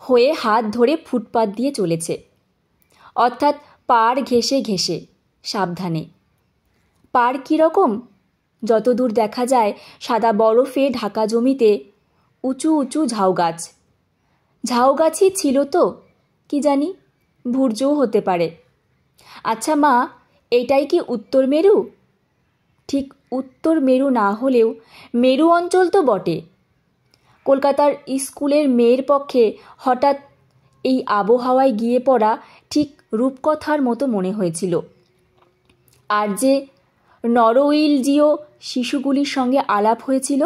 হয়ে হাত ধরে ফুটপাত দিয়ে চলেছে, অর্থাৎ পাড় ঘেঁষে ঘেঁষে, সাবধানে। পাড় কীরকম? যতদূর দেখা যায় সাদা বরফে ঢাকা জমিতে উঁচু উঁচু ঝাউগাছ। ঝাউগাছই ছিল তো, কি জানি, ভূর্জও হতে পারে। আচ্ছা মা, এটাই কি উত্তর মেরু? ঠিক উত্তর মেরু না হলেও মেরু অঞ্চল তো বটে। কলকাতার স্কুলের মেয়ের পক্ষে হঠাৎ এই আবহাওয়ায় গিয়ে পড়া ঠিক রূপকথার মতো মনে হয়েছিল। আর যে নরওয়েলজীয় শিশুগুলির সঙ্গে আলাপ হয়েছিল,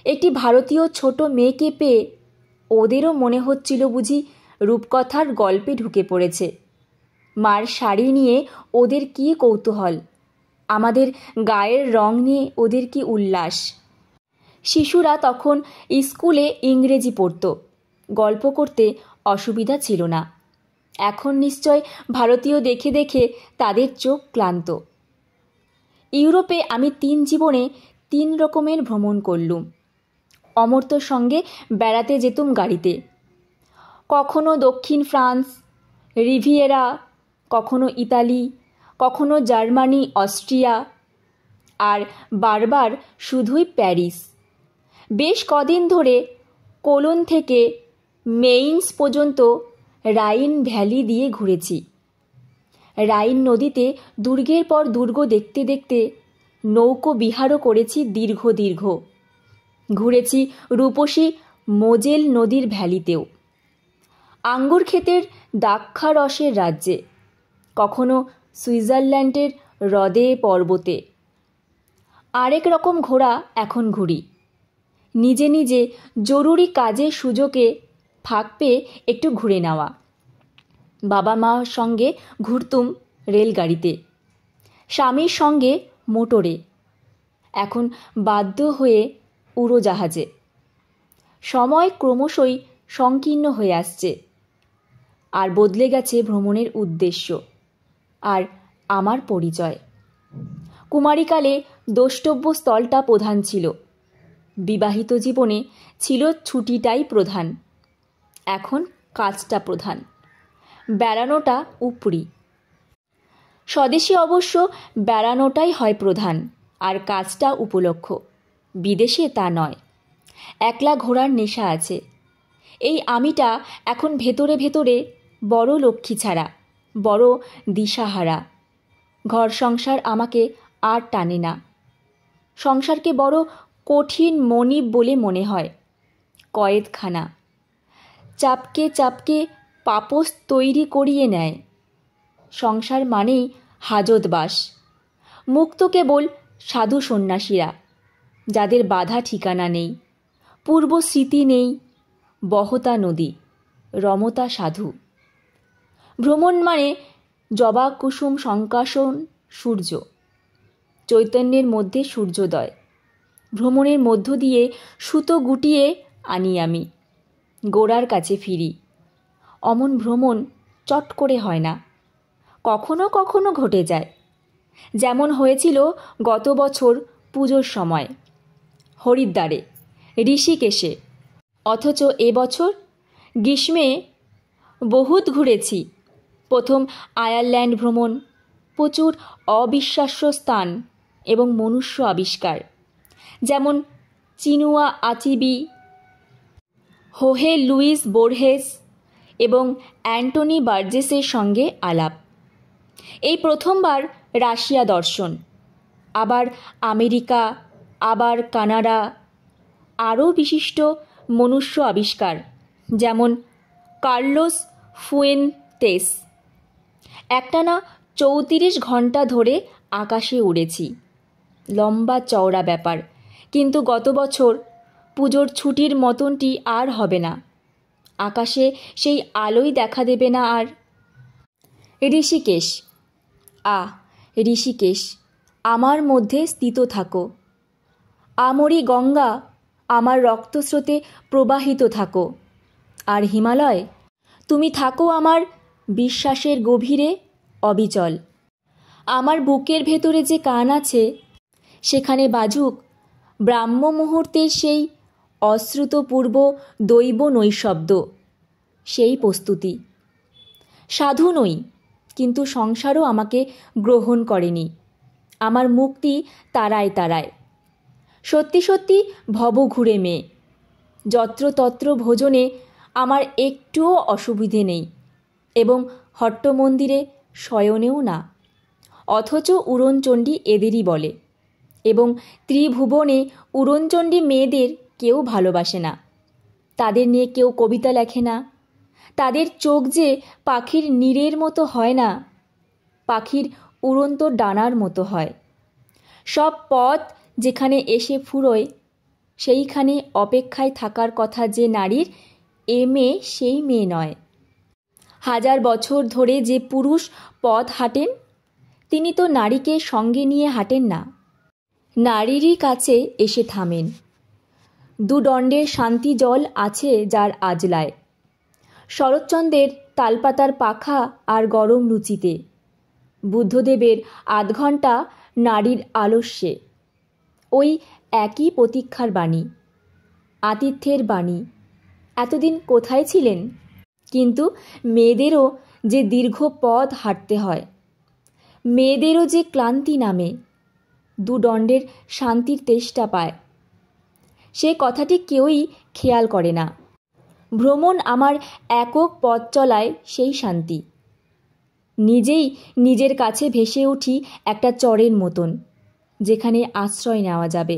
একটি ভারতীয় ছোট মেয়েকে পেয়ে ওদেরও মনে হচ্ছিল বুঝি রূপকথার গল্পে ঢুকে পড়েছে। মার শাড়ি নিয়ে ওদের কী কৌতূহল, আমাদের গায়ের রং নিয়ে ওদের কী উল্লাস। শিশুরা তখন স্কুলে ইংরেজি পড়ত, গল্প করতে অসুবিধা ছিল না। এখন নিশ্চয় ভারতীয় দেখে দেখে তাদের চোখ ক্লান্ত। ইউরোপে আমি 3 জীবনে 3 রকমের ভ্রমণ করলুম। অমর্ত্যর সঙ্গে বেড়াতে যেতুম গাড়িতে, কখনো দক্ষিণ ফ্রান্স, রিভিয়েরা, কখনো ইতালি, কখনো জার্মানি, অস্ট্রিয়া, আর বারবার শুধুই প্যারিস। বেশ কদিন ধরে কোলন থেকে মেইন্স পর্যন্ত রাইন ভ্যালি দিয়ে ঘুরেছি। রাইন নদীতে দুর্গের পর দুর্গ দেখতে দেখতে নৌকো বিহারও করেছি দীর্ঘ দীর্ঘ। ঘুরেছি রূপসী মোজেল নদীর ভ্যালিতেও, আঙ্গুর ক্ষেতের দ্রাক্ষারসের রাজ্যে, কখনো সুইজারল্যান্ডের হ্রদে পর্বতে। আরেক রকম ঘোরা এখন ঘুরি, নিজে নিজে জরুরি কাজের সুযোগে ফাঁক পেয়ে একটু ঘুরে নেওয়া। বাবা মার সঙ্গে ঘুরতুম রেলগাড়িতে, স্বামীর সঙ্গে মোটরে, এখন বাধ্য হয়ে উড়োজাহাজে। সময় ক্রমশই সংকীর্ণ হয়ে আসছে, আর বদলে গেছে ভ্রমণের উদ্দেশ্য আর আমার পরিচয়। কুমারীকালে দ্রষ্টব্য স্থলটা প্রধান ছিল, বিবাহিত জীবনে ছিল ছুটিটাই প্রধান, এখন কাজটা প্রধান, বেড়ানোটা উপরি। স্বদেশে অবশ্য বেড়ানোটাই হয় প্রধান আর কাজটা উপলক্ষ, বিদেশে তা নয়। একলা ঘোরার নেশা আছে। এই আমিটা এখন ভেতরে ভেতরে বড় লক্ষ্মী ছাড়া, বড় দিশাহারা। ঘর সংসার আমাকে আর টানে না। সংসারকে বড় কঠিন মনিব বলে মনে হয়, কয়েদখানা। চাপকে চাপকে পাপোশ তৈরি করিয়ে নেয়। সংসার মানেই হাজতবাস। মুক্ত কেবল সাধু সন্ন্যাসীরা, যাদের বাধা ঠিকানা নেই, পূর্ব স্মৃতি নেই, বহতা নদী, রমতা সাধু। ভ্রমণ মানে জবা কুসুম সংকাশন সূর্য, চৈতন্যের মধ্যে সূর্যোদয়। ভ্রমণের মধ্য দিয়ে সুতো গুটিয়ে আনি আমি, গোড়ার কাছে ফিরি। অমন ভ্রমণ চট করে হয় না, কখনো কখনো ঘটে যায়। যেমন হয়েছিল গত বছর পুজোর সময় হরিদ্বারে, ঋষিকেশে। অথচ এবছর গ্রীষ্মে বহুত ঘুরেছি। প্রথম আয়ারল্যান্ড ভ্রমণ, প্রচুর অবিশ্বাস্য স্থান এবং মনুষ্য আবিষ্কার, যেমন চিনুয়া আচিবি, হোহে লুইস বোর্হেস এবং অ্যান্টনি বার্জেসের সঙ্গে আলাপ। এই প্রথমবার রাশিয়া দর্শন, আবার আমেরিকা, আবার কানাডা। আরও বিশিষ্ট মনুষ্য আবিষ্কার, যেমন কার্লোস ফুয়েন্তেস। একটানা 34 ঘন্টা ধরে আকাশে উড়েছি, লম্বা চওড়া ব্যাপার। কিন্তু গত বছর পুজোর ছুটির মতনটি আর হবে না, আকাশে সেই আলোই দেখা দেবে না আর। ঋষিকেশ, ঋষিকেশ, আমার মধ্যে স্থিত থাকো। আমরি গঙ্গা, আমার রক্তস্রোতে প্রবাহিত থাকো। আর হিমালয়, তুমি থাকো আমার বিশ্বাসের গভীরে অবিচল। আমার বুকের ভেতরে যে কান আছে, সেখানে বাজুক ব্রাহ্ম মুহূর্তের সেই অশ্রুতপূর্ব দৈব নৈশব্দ। সেই প্রস্তুতি। সাধু নই, কিন্তু সংসারও আমাকে গ্রহণ করেনি। আমার মুক্তি তারায় তারায়। সত্যি সত্যি ভবঘুরে মেয়ে। যত্রতত্র ভোজনে আমার একটুও অসুবিধে নেই, এবং হট্ট মন্দিরে শয়নেও না। অথচ উড়নচণ্ডী এদেরই বলে, এবং ত্রিভুবনে উড়নচণ্ডী মেয়েদের কেউ ভালোবাসে না। তাদের নিয়ে কেউ কবিতা লেখে না। তাদের চোখ যে পাখির নীড়ের মতো হয় না, পাখির উড়ন্ত ডানার মতো হয়। সব পথ যেখানে এসে ফুরোয়, সেইখানে অপেক্ষায় থাকার কথা যে নারীর, এ মেয়ে সেই মেয়ে নয়। 1000 বছর ধরে যে পুরুষ পথ হাঁটেন, তিনি তো নারীকে সঙ্গে নিয়ে হাঁটেন না, নারীরই কাছে এসে থামেন। দুদণ্ডের শান্তি জল আছে যার আজলায়, শরৎচন্দ্রের তালপাতার পাখা আর গরম লুচিতে, বুদ্ধদেবের 8 ঘণ্টা নারীর আলস্যে। ওই একই প্রতীক্ষার বাণী, আতিথ্যের বাণী। এতদিন কোথায় ছিলেন? কিন্তু মেয়েদেরও যে দীর্ঘ পথ হাঁটতে হয়, মেয়েদেরও যে ক্লান্তি নামে, দুদণ্ডের শান্তির তেষ্টা পায়, সে কথাটি কেউই খেয়াল করে না। ভ্রমণ আমার একক পথ চলায় সেই শান্তি। নিজেই নিজের কাছে ভেসে উঠি একটা চরের মতন, যেখানে আশ্রয় নেওয়া যাবে।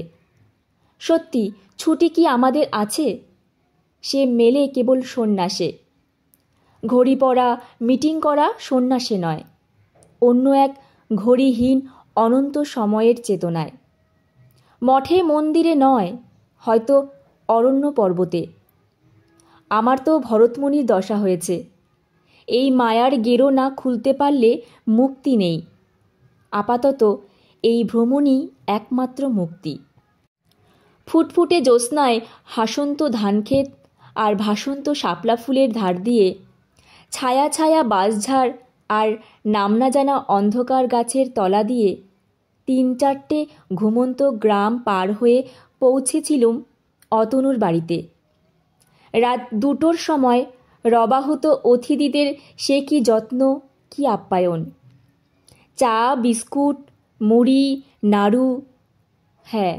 সত্যি ছুটি কি আমাদের আছে? সে মেলে কেবল সন্ন্যাসে। ঘড়ি পরা, মিটিং করা সন্ন্যাসে নয়, অন্য এক ঘড়িহীন অনন্ত সময়ের চেতনায়। মঠে মন্দিরে নয়, হয়তো অরণ্য পর্বতে। আমার তো ভরতমুনির দশা হয়েছে। এই মায়ার গেরো না খুলতে পারলে মুক্তি নেই। আপাতত এই ভ্রমণই একমাত্র মুক্তি। ফুটফুটে জ্যোৎস্নায় হাসন্ত ধানক্ষেত আর ভাসন্ত শাপলা ফুলের ধার দিয়ে, ছায়া ছায়া বাঁশঝাড় আর নামনা জানা অন্ধকার গাছের তলা দিয়ে 3-4টে ঘুমন্ত গ্রাম পার হয়ে পৌঁছেছিলুম অতনুর বাড়িতে। রাত 2টোর সময় রবাহূত অতিথিদের সে কি যত্ন, কি আপ্যায়ন! চা, বিস্কুট, মুড়ি, নাড়ু। হ্যাঁ,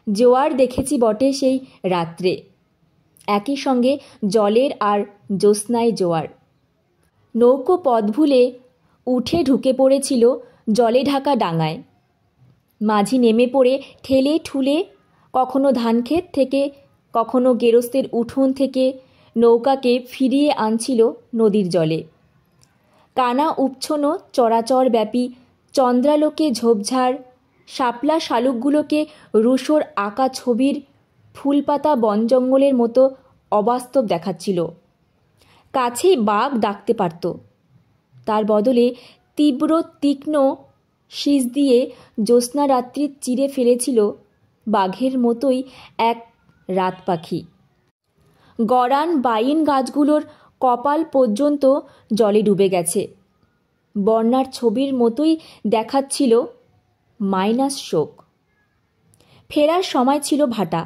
জোয়ার দেখেছি বটে সেই রাত্রে। একই সঙ্গে জলের আর জ্যোৎস্নায় জোয়ার। নৌকো পথ ভুলে উঠে ঢুকে পড়েছিল জলে ঢাকা ডাঙায়। মাঝি নেমে পড়ে ঠেলে ঠুলে কখনো ধানক্ষেত থেকে, কখনো গেরস্তের উঠোন থেকে নৌকাকে ফিরিয়ে আনছিল নদীর জলে। কানা উচ্ছন্ন চরাচরব্যাপী চন্দ্রালোকে ঝোপঝাড় শাপলা শালুকগুলোকে রুশোর আঁকা ছবির ফুলপাতা বনজঙ্গলের মতো অবাস্তব দেখাচ্ছিল। কাছেই বাঘ ডাকতে পারত, তার বদলে তীব্র তীক্ষ্ণ শীষ দিয়ে জ্যোৎস্না রাত্রি চিরে ফেলেছিল বাঘের মতোই এক রাত পাখি। গরান বাইন গাছগুলোর কপাল পর্যন্ত জলে ডুবে গেছে। বন্যার ছবির মতোই দেখাচ্ছিল মাইনাস শোক। ফেরার সময় ছিল ভাটা।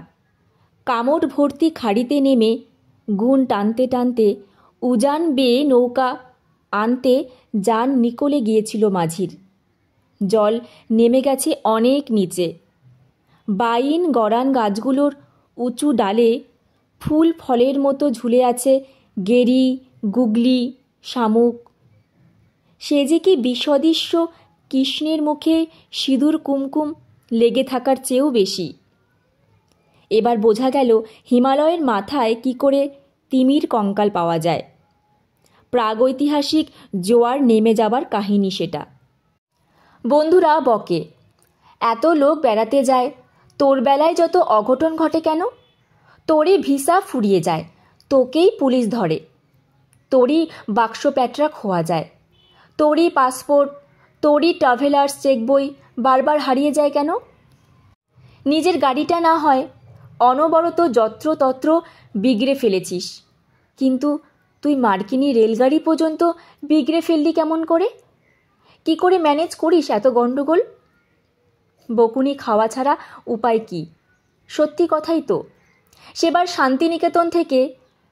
কামড় ভর্তি খাড়িতে নেমে গুণ টানতে টানতে উজান বেয়ে নৌকা আনতে যান নিকলে গিয়েছিল মাঝির। জল নেমে গেছে অনেক নিচে। বাইন গরান গাছগুলোর উঁচু ডালে ফুল ফলের মতো ঝুলে আছে গেরি, গুগলি, শামুক। সে যে কি বিসদৃশ্য কৃষ্ণের মুখে সিঁদুর কুমকুম লেগে থাকার চেয়েও বেশি। এবার বোঝা গেল হিমালয়ের মাথায় কি করে তিমির কঙ্কাল পাওয়া যায়। প্রাগৈতিহাসিক জোয়ার নেমে যাবার কাহিনী সেটা। বন্ধুরা বকে, এত লোক বেড়াতে যায়, তোর বেলায় যত অঘটন ঘটে কেন? তোরই ভিসা ফুরিয়ে যায়, তোকেই পুলিশ ধরে, তোরই বাক্স প্যাটরা খোয়া যায়, তোরই পাসপোর্ট, তোরই ট্রাভেলার্স চেক বই বারবার হারিয়ে যায় কেন? নিজের গাড়িটা না হয় অনবরত যত্রতত্র বিগড়ে ফেলেছিস, কিন্তু তুই মার্কিনী রেলগাড়ি পর্যন্ত বিগড়ে ফেললি কেমন করে? কি করে ম্যানেজ করিস এত গণ্ডগোল? বকুনি খাওয়া ছাড়া উপায় কি? সত্যি কথাই তো। সেবার শান্তিনিকেতন থেকে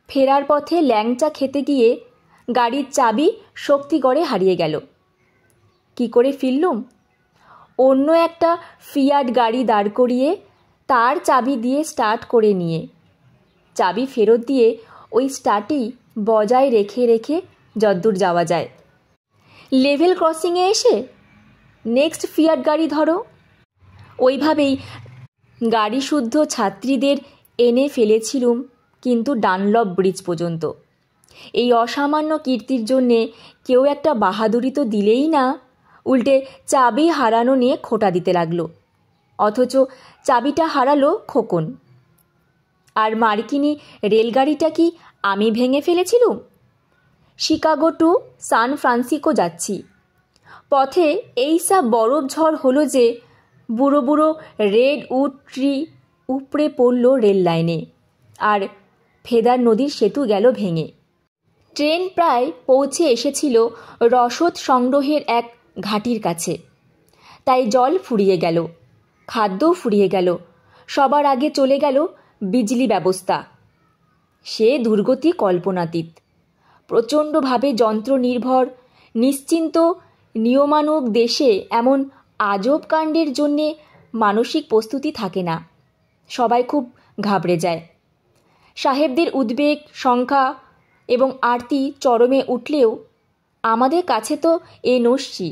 ফেরার পথে ল্যাংচা খেতে গিয়ে গাড়ির চাবি শক্তিগড়ে হারিয়ে গেল। কি করে ফিরলুম? অন্য একটা ফিয়াট গাড়ি দাঁড় করিয়ে তার চাবি দিয়ে স্টার্ট করে নিয়ে চাবি ফেরত দিয়ে ওই স্টার্টই বজায় রেখে রেখে যদ্দূর যাওয়া যায়। লেভেল ক্রসিংয়ে এসে নেক্সট ফিয়াট গাড়ি ধরো। ওইভাবেই গাড়ি শুদ্ধ ছাত্রীদের এনে ফেলেছিলুম কিন্তু ডানলপ ব্রিজ পর্যন্ত। এই অসামান্য কীর্তির জন্যে কেউ একটা বাহাদুরি তো দিলেই না, উল্টে চাবি হারানো নিয়ে খোঁটা দিতে লাগলো। অথচ চাবিটা হারালো খোকন। আর মার্কিনী রেলগাড়িটা কি আমি ভেঙে ফেলেছিলুম? শিকাগো টু সান ফ্রান্সিসকো যাচ্ছি, পথে এই সব বরফ ঝড় হলো যে বুড়ো বুড়ো রেড উড ট্রি উপড়ে পড়ল রেল লাইনে, আর ফেদার নদীর সেতু গেল ভেঙে। ট্রেন প্রায় পৌঁছে এসেছিল রসদ সংগ্রহের এক ঘাটির কাছে, তাই জল ফুরিয়ে গেল, খাদ্যও ফুরিয়ে গেল, সবার আগে চলে গেল বিজলি ব্যবস্থা। সে দুর্গতি কল্পনাতীত। প্রচণ্ডভাবে যন্ত্রনির্ভর নিশ্চিন্ত নিয়মানুগ দেশে এমন আজব কাণ্ডের জন্যে মানসিক প্রস্তুতি থাকে না। সবাই খুব ঘাবড়ে যায়। সাহেবদের উদ্বেগ, শঙ্কা এবং আরতি চরমে উঠলেও আমাদের কাছে তো এ নস্যি।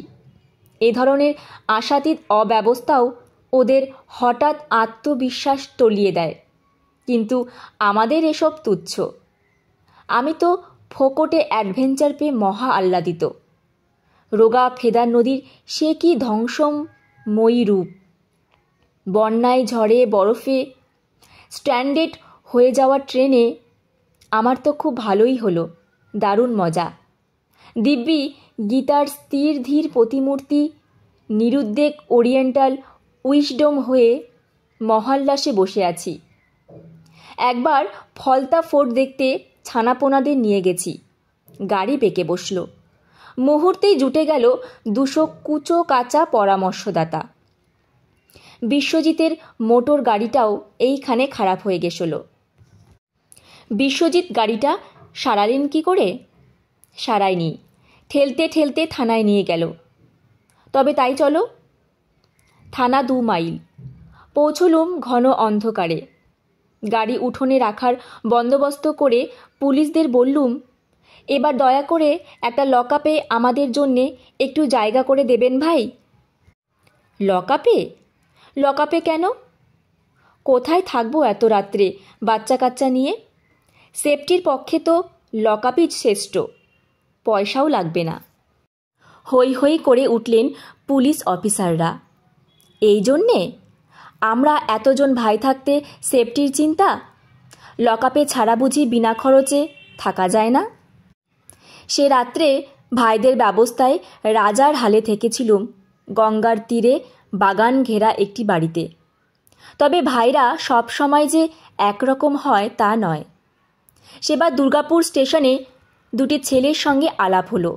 এ ধরনের আশাতীত অব্যবস্থাও ওদের হঠাৎ আত্মবিশ্বাস টলিয়ে দেয়, কিন্তু আমাদের এসব তুচ্ছ। আমি তো ফোকটে অ্যাডভেঞ্চার পেয়ে মহা আহ্লাদিত। রোগা ফেদার নদীর সে কি ধ্বংসময়ী রূপ! বন্যায়, ঝড়ে, বরফে স্ট্র্যান্ডেড হয়ে যাওয়া ট্রেনে আমার তো খুব ভালোই হলো, দারুণ মজা। দিব্যি গীতার স্থির ধীর প্রতিমূর্তি নিরুদ্বেগ ওরিয়েন্টাল উইসডম হয়ে মহাল্লাসে বসে আছি। একবার ফলতা ফোর্ট দেখতে ছানাপোনাদের নিয়ে গেছি। গাড়ি বেঁকে বসল। মুহূর্তেই জুটে গেল 200 কুচো কাঁচা পরামর্শদাতা। বিশ্বজিতের মোটর গাড়িটাও এইখানে খারাপ হয়ে গেছিল। বিশ্বজিৎ গাড়িটা সারালেন কি করে? সারায়নি, ঠেলতে ঠেলতে থানায় নিয়ে গেল। তবে তাই চলো। থানা 2 মাইল। পৌঁছলুম ঘন অন্ধকারে। গাড়ি উঠোনে রাখার বন্দোবস্ত করে পুলিশদের বললুম, এবার দয়া করে একটা লকআপে আমাদের জন্যে একটু জায়গা করে দেবেন ভাই। লকআপে? লকআপে কেন? কোথায় থাকবো এত রাত্রে বাচ্চা কাচ্চা নিয়ে? সেফটির পক্ষে তো লকআপই শ্রেষ্ঠ, পয়সাও লাগবে না। হই হই করে উঠলেন পুলিশ অফিসাররা। এই জন্যে আমরা এতজন ভাই থাকতে সেফটির চিন্তা? লকআপে ছাড়া বুঝি বিনা খরচে থাকা যায় না? সে রাত্রে ভাইদের ব্যবস্থায় রাজার হালে থেকেছিলুম গঙ্গার তীরে বাগান ঘেরা একটি বাড়িতে। তবে ভাইরা সব সময় যে একরকম হয় তা নয়। সেবার দুর্গাপুর স্টেশনে 2টি ছেলের সঙ্গে আলাপ হলো।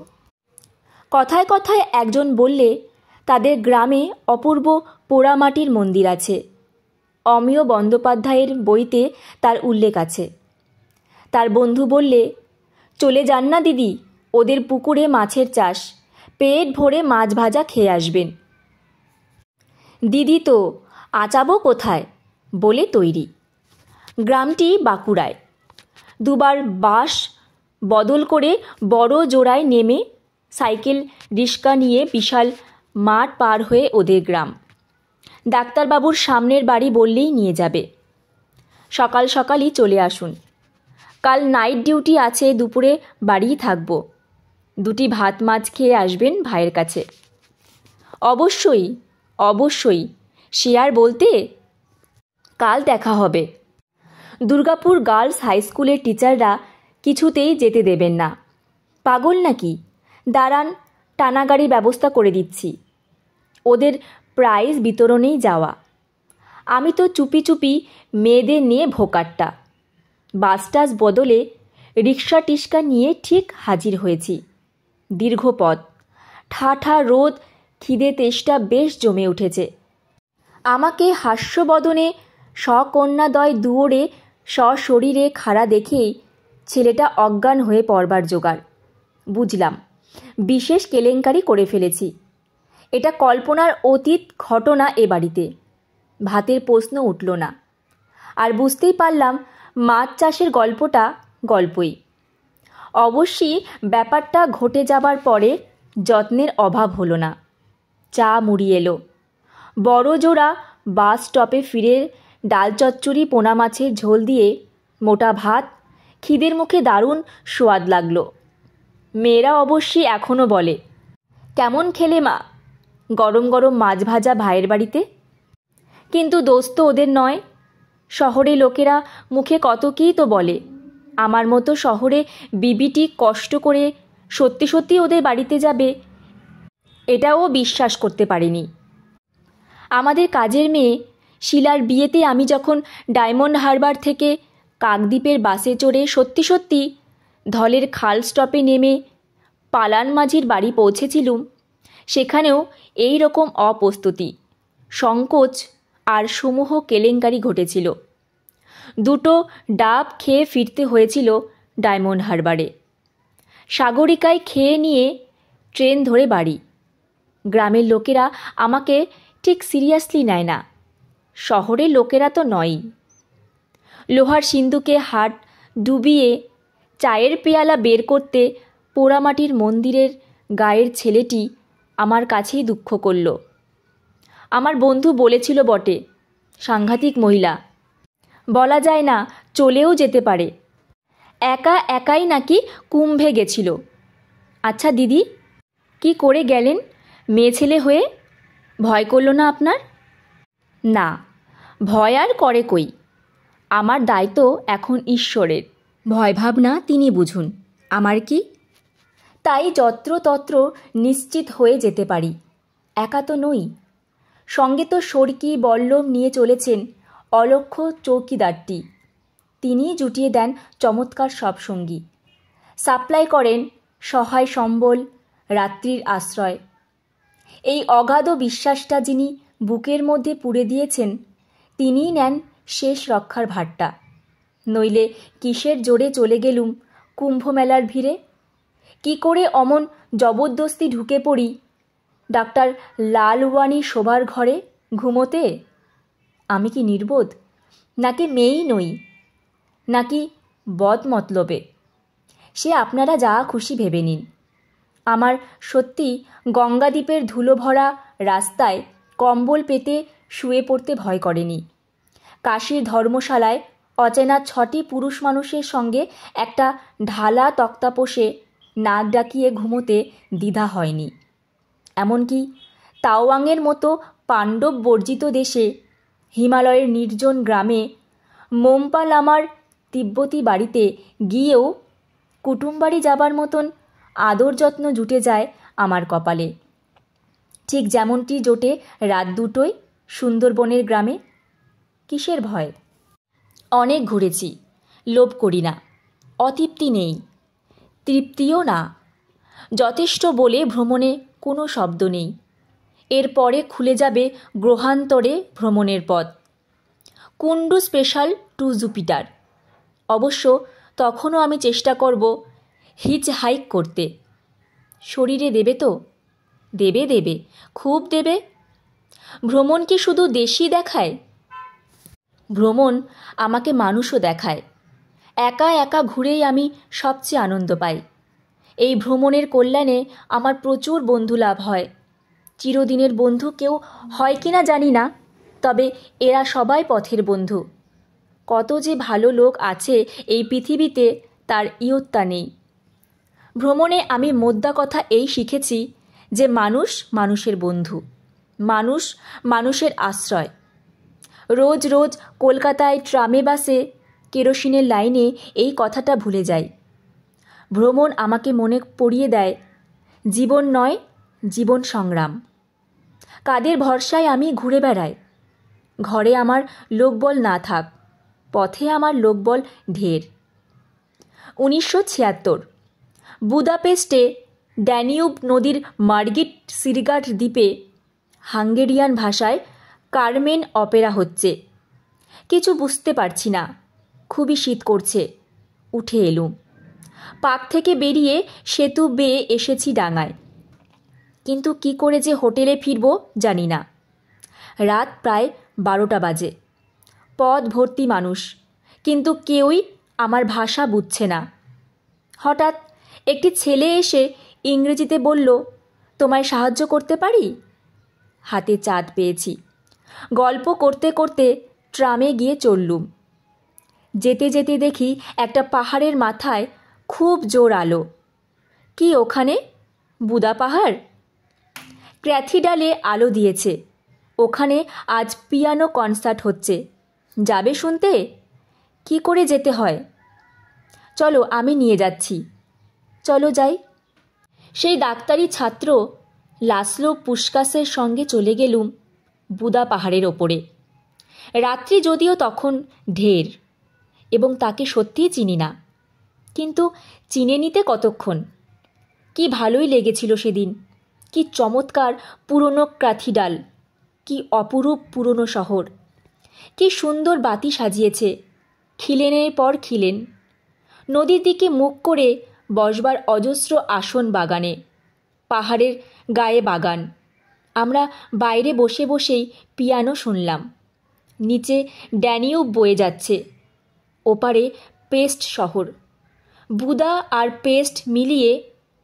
কথায় কথায় একজন বললে তাদের গ্রামে অপূর্ব পোড়ামাটির মন্দির আছে। অমিয় বন্দ্যোপাধ্যায়ের বইতে তার উল্লেখ আছে। তার বন্ধু বললে, চলে যান না দিদি, ওদের পুকুরে মাছের চাষ, পেট ভরে মাছ ভাজা খেয়ে আসবেন। দিদি তো আচাবো কোথায় বলে তৈরি। গ্রামটি বাঁকুড়ায়। 2বার বাস বদল করে বড় জোড়ায় নেমে সাইকেল রিক্সা নিয়ে বিশাল মাঠ পার হয়ে ওদের গ্রাম। ডাক্তারবাবুর সামনের বাড়ি বললেই নিয়ে যাবে। সকাল সকালই চলে আসুন। কাল নাইট ডিউটি আছে, দুপুরে বাড়িই থাকবো। 2টি ভাত মাছ খেয়ে আসবেন ভাইয়ের কাছে। অবশ্যই অবশ্যই, সে আর বলতে। কাল দেখা হবে। দুর্গাপুর গার্লস হাই স্কুলের টিচাররা কিছুতেই যেতে দেবেন না। পাগল নাকি? দাঁড়ান, টানাগাড়ি ব্যবস্থা করে দিচ্ছি। ওদের প্রাইজ বিতরণেই যাওয়া। আমি তো চুপি চুপি মেয়েদের নিয়ে ভোকাট্টা। বাসটাস বদলে রিক্সা টিক্সা নিয়ে ঠিক হাজির হয়েছি। দীর্ঘ পথ, ঠাঠা রোদ, খিদে তেষ্টা বেশ জমে উঠেছে। আমাকে হাস্যবদনে সকন্যাদয় দুয়োরে সশরীরে খাড়া দেখেই ছেলেটা অজ্ঞান হয়ে পড়বার জোগাড়। বুঝলাম বিশেষ কেলেঙ্কারি করে ফেলেছি। এটা কল্পনার অতীত ঘটনা এ বাড়িতে। ভাতের প্রশ্ন উঠল না। আর বুঝতেই পারলাম মাছ চাষের গল্পটা গল্পই। অবশ্যই ব্যাপারটা ঘটে যাবার পরে যত্নের অভাব হলো না। চা মুড়ি এলো। বড় জোড়া বাস স্টপে ফিরে ডাল চচ্চড়ি পোনা মাছের ঝোল দিয়ে মোটা ভাত, খিদের মুখে দারুণ সোয়াদ লাগলো। মেয়েরা অবশ্যই এখনও বলে, কেমন খেলে মা গরম গরম মাছ ভাজা ভাইয়ের বাড়িতে? কিন্তু দোষ তো ওদের নয়। শহরে লোকেরা মুখে কত কী তো বলে। আমার মতো শহরে বিবিটি কষ্ট করে সত্যি সত্যি ওদের বাড়িতে যাবে এটাও বিশ্বাস করতে পারিনি। আমাদের কাজের মেয়ে শিলার বিয়েতে আমি যখন ডায়মন্ড হারবার থেকে কাকদ্বীপের বাসে চড়ে সত্যি সত্যি ধলের খাল স্টপে নেমে পালান মাঝির বাড়ি পৌঁছেছিলুম, সেখানেও এই রকম অপ্রস্তুতি, সংকোচ আর সমূহ কেলেঙ্কারি ঘটেছিল। দুটো ডাব খেয়ে ফিরতে হয়েছিল ডায়মন্ড হারবারে। সাগরিকায় খেয়ে নিয়ে ট্রেন ধরে বাড়ি। গ্রামের লোকেরা আমাকে ঠিক সিরিয়াসলি নেয় না, শহরের লোকেরা তো নয়ই। লোহার সিন্দুকে হাত ডুবিয়ে চায়ের পেয়ালা বের করতে পোড়ামাটির মন্দিরের গায়ের ছেলেটি আমার কাছেই দুঃখ করল। আমার বন্ধু বলেছিল বটে, সাংঘাতিক মহিলা, বলা যায় না চলেও যেতে পারে। একা একাই নাকি কুম্ভে গেছিল। আচ্ছা দিদি, কি করে গেলেন মেয়ে ছেলে হয়ে? ভয় করল না আপনার? না, ভয় আর করে কই। আমার দায়িত্ব এখন ঈশ্বরের, ভয় ভাবনা তিনি বুঝুন, আমার কি? তাই যত্রতত্র নিশ্চিত হয়ে যেতে পারি। একা তো নই, সঙ্গে তো সরকি বল্লম নিয়ে চলেছেন অলক্ষ চৌকিদারটি। তিনিই জুটিয়ে দেন চমৎকার সব সঙ্গী, সাপ্লাই করেন সহায় সম্বল, রাত্রির আশ্রয়। এই অগাধ বিশ্বাসটা যিনি বুকের মধ্যে পুরে দিয়েছেন, তিনিই নেন শেষ রক্ষার ভারটা। নইলে কিসের জোরে চলে গেলুম কুম্ভমেলার ভিড়ে? কি করে অমন জবরদস্তি ঢুকে পড়ি ডাক্তার লালওয়ানি শোবার ঘরে ঘুমোতে? আমি কি নির্বোধ, নাকি মেয়েই নই, নাকি বদ মতলবে? সে আপনারা যা খুশি ভেবে নিন। আমার সত্যি গঙ্গাদ্বীপের ধুলো ভরা রাস্তায় কম্বল পেতে শুয়ে পড়তে ভয় করেনি। কাশীর ধর্মশালায় অচেনা 6টি পুরুষ মানুষের সঙ্গে একটা ঢালা তক্তাপোষে নাক ডাকিয়ে ঘুমোতে দ্বিধা হয়নি। এমনকি তাওয়াংয়ের মতো পাণ্ডব বর্জিত দেশে, হিমালয়ের নির্জন গ্রামে, মোম্পা লামার তিব্বতী বাড়িতে গিয়েও কুটুমবাড়ি যাবার মতন আদর যত্ন জুটে যায় আমার কপালে, ঠিক যেমনটি জোটে রাত দুটোয় সুন্দরবনের গ্রামে। কিসের ভয়? অনেক ঘুরেছি, লোভ করি না, অতৃপ্তি নেই, তৃপ্তিও না। যথেষ্ট বলে ভ্রমণে কোনো শব্দ নেই। এরপরে খুলে যাবে গ্রহান্তরে ভ্রমণের পথ, কুন্ডু স্পেশাল টু জুপিটার। অবশ্য তখনও আমি চেষ্টা করব হিচ হাইক করতে। শরীরে দেবে তো? দেবে দেবে, খুব দেবে। ভ্রমণ কি শুধু দেশই দেখায়? ভ্রমণ আমাকে মানুষও দেখায়। একা একা ঘুরেই আমি সবচেয়ে আনন্দ পাই। এই ভ্রমণের কল্যাণে আমার প্রচুর বন্ধু লাভ হয়। চিরদিনের বন্ধু কেউ হয় কিনা জানি না, তবে এরা সবাই পথের বন্ধু। কত যে ভালো লোক আছে এই পৃথিবীতে তার ইয়ত্তা নেই। ভ্রমণে আমি মোদ্দা কথা এই শিখেছি যে মানুষ মানুষের বন্ধু, মানুষ মানুষের আশ্রয়। রোজ রোজ কলকাতায় ট্রামে বাসে কেরোসিনের লাইনে এই কথাটা ভুলে যাই। ভ্রমণ আমাকে মনে পড়িয়ে দেয় জীবন নয়, জীবন সংগ্রাম। কাদের ভরসায় আমি ঘুরে বেড়াই? ঘরে আমার লোকবল না থাক, পথে আমার লোকবল ঢের। 1976 বুদাপেস্টে ড্যানিউব নদীর মার্গিট সিরগাট দ্বীপে হাঙ্গেরিয়ান ভাষায় কার্মেন অপেরা হচ্ছে। কিছু বুঝতে পারছি না, খুবই শীত করছে। উঠে এলুম। পার্ক থেকে বেরিয়ে সেতু বেয়ে এসেছি ডাঙায়। কিন্তু কি করে যে হোটেলে ফিরব জানি না। রাত প্রায় 12টা বাজে। পথ ভর্তি মানুষ, কিন্তু কেউই আমার ভাষা বুঝছে না। হঠাৎ একটি ছেলে এসে ইংরেজিতে বলল, তোমায় সাহায্য করতে পারি? হাতে চাঁদ পেয়েছি। গল্প করতে করতে ট্রামে গিয়ে চললুম। যেতে যেতে দেখি একটা পাহাড়ের মাথায় খুব জোর আলো। কি ওখানে? বুদা পাহাড়? ক্যাথিড্রালে আলো দিয়েছে। ওখানে আজ পিয়ানো কনসার্ট হচ্ছে। যাবে শুনতে? কি করে যেতে হয়? চলো, আমি নিয়ে যাচ্ছি। চলো যাই। সেই ডাক্তারি ছাত্র লাসলো পুস্কাসের সঙ্গে চলে গেলুম বুদা পাহাড়ের ওপরে। রাত্রি যদিও তখন ঢের, এবং তাকে সত্যিই চিনি না, কিন্তু চিনে নিতে কতক্ষণ। কি ভালোই লেগেছিল সেদিন। কি চমৎকার পুরনো ক্যাথিড্রাল, কি অপরূপ পুরনো শহর, কি সুন্দর বাতি সাজিয়েছে, খিলেনের পর খিলেন। নদীর দিকে মুখ করে বসবার অজস্র আসন বাগানে, পাহাড়ের গায়ে বাগান। আমরা বাইরে বসে বসেই পিয়ানো শুনলাম। নিচে ড্যানিউব বয়ে যাচ্ছে, ওপারে পেস্ট শহর। বুদা আর পেস্ট মিলিয়ে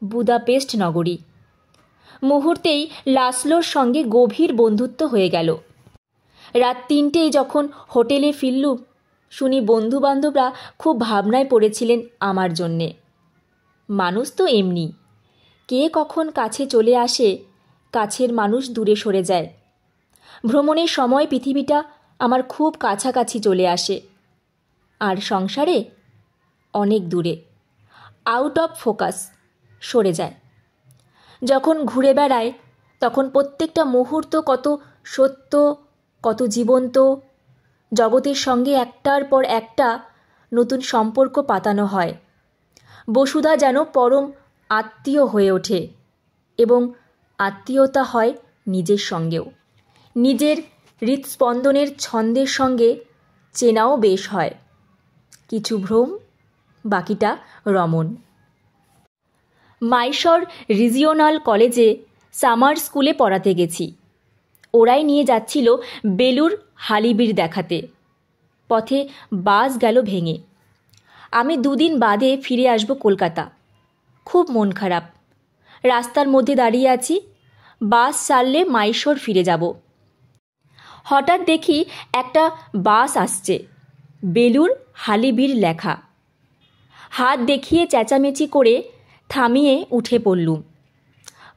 বুদাপেস্ট নগরী। মুহূর্তেই লাসলোর সঙ্গে গভীর বন্ধুত্ব হয়ে গেল। রাত 3টেয় যখন হোটেলে ফিরলুম, শুনি বন্ধুবান্ধবরা খুব ভাবনায় পড়েছিলেন আমার জন্যে। মানুষ তো এমনি, কে কখন কাছে চলে আসে, কাছের মানুষ দূরে সরে যায়। ভ্রমণের সময় পৃথিবীটা আমার খুব কাছাকাছি চলে আসে, আর সংসারে অনেক দূরে, আউট অফ ফোকাস, সরে যায়। যখন ঘুরে বেড়ায় তখন প্রত্যেকটা মুহূর্ত কত সত্য, কত জীবন্ত। জগতের সঙ্গে একটার পর একটা নতুন সম্পর্ক পাতানো হয়। বসুধা যেন পরম আত্মীয় হয়ে ওঠে, এবং আত্মীয়তা হয় নিজের সঙ্গেও। নিজের হৃৎস্পন্দনের ছন্দের সঙ্গে চেনাও বেশ হয়। কিছু ভ্রম, বাকিটা রমণ। মাইশর রিজিওনাল কলেজে সামার স্কুলে পড়াতে গেছি। ওরাই নিয়ে যাচ্ছিল বেলুর হালিবির দেখাতে। পথে বাস গেল ভেঙে। আমি 2 দিন বাদে ফিরে আসব কলকাতা। খুব মন খারাপ। রাস্তার মধ্যে দাঁড়িয়ে আছি, বাস ছাড়লে মাইশর ফিরে যাব। হঠাৎ দেখি একটা বাস আসছে, বেলুর হালিবির লেখা। হাত দেখিয়ে চেঁচামেচি করে থামিয়ে উঠে পড়লুম।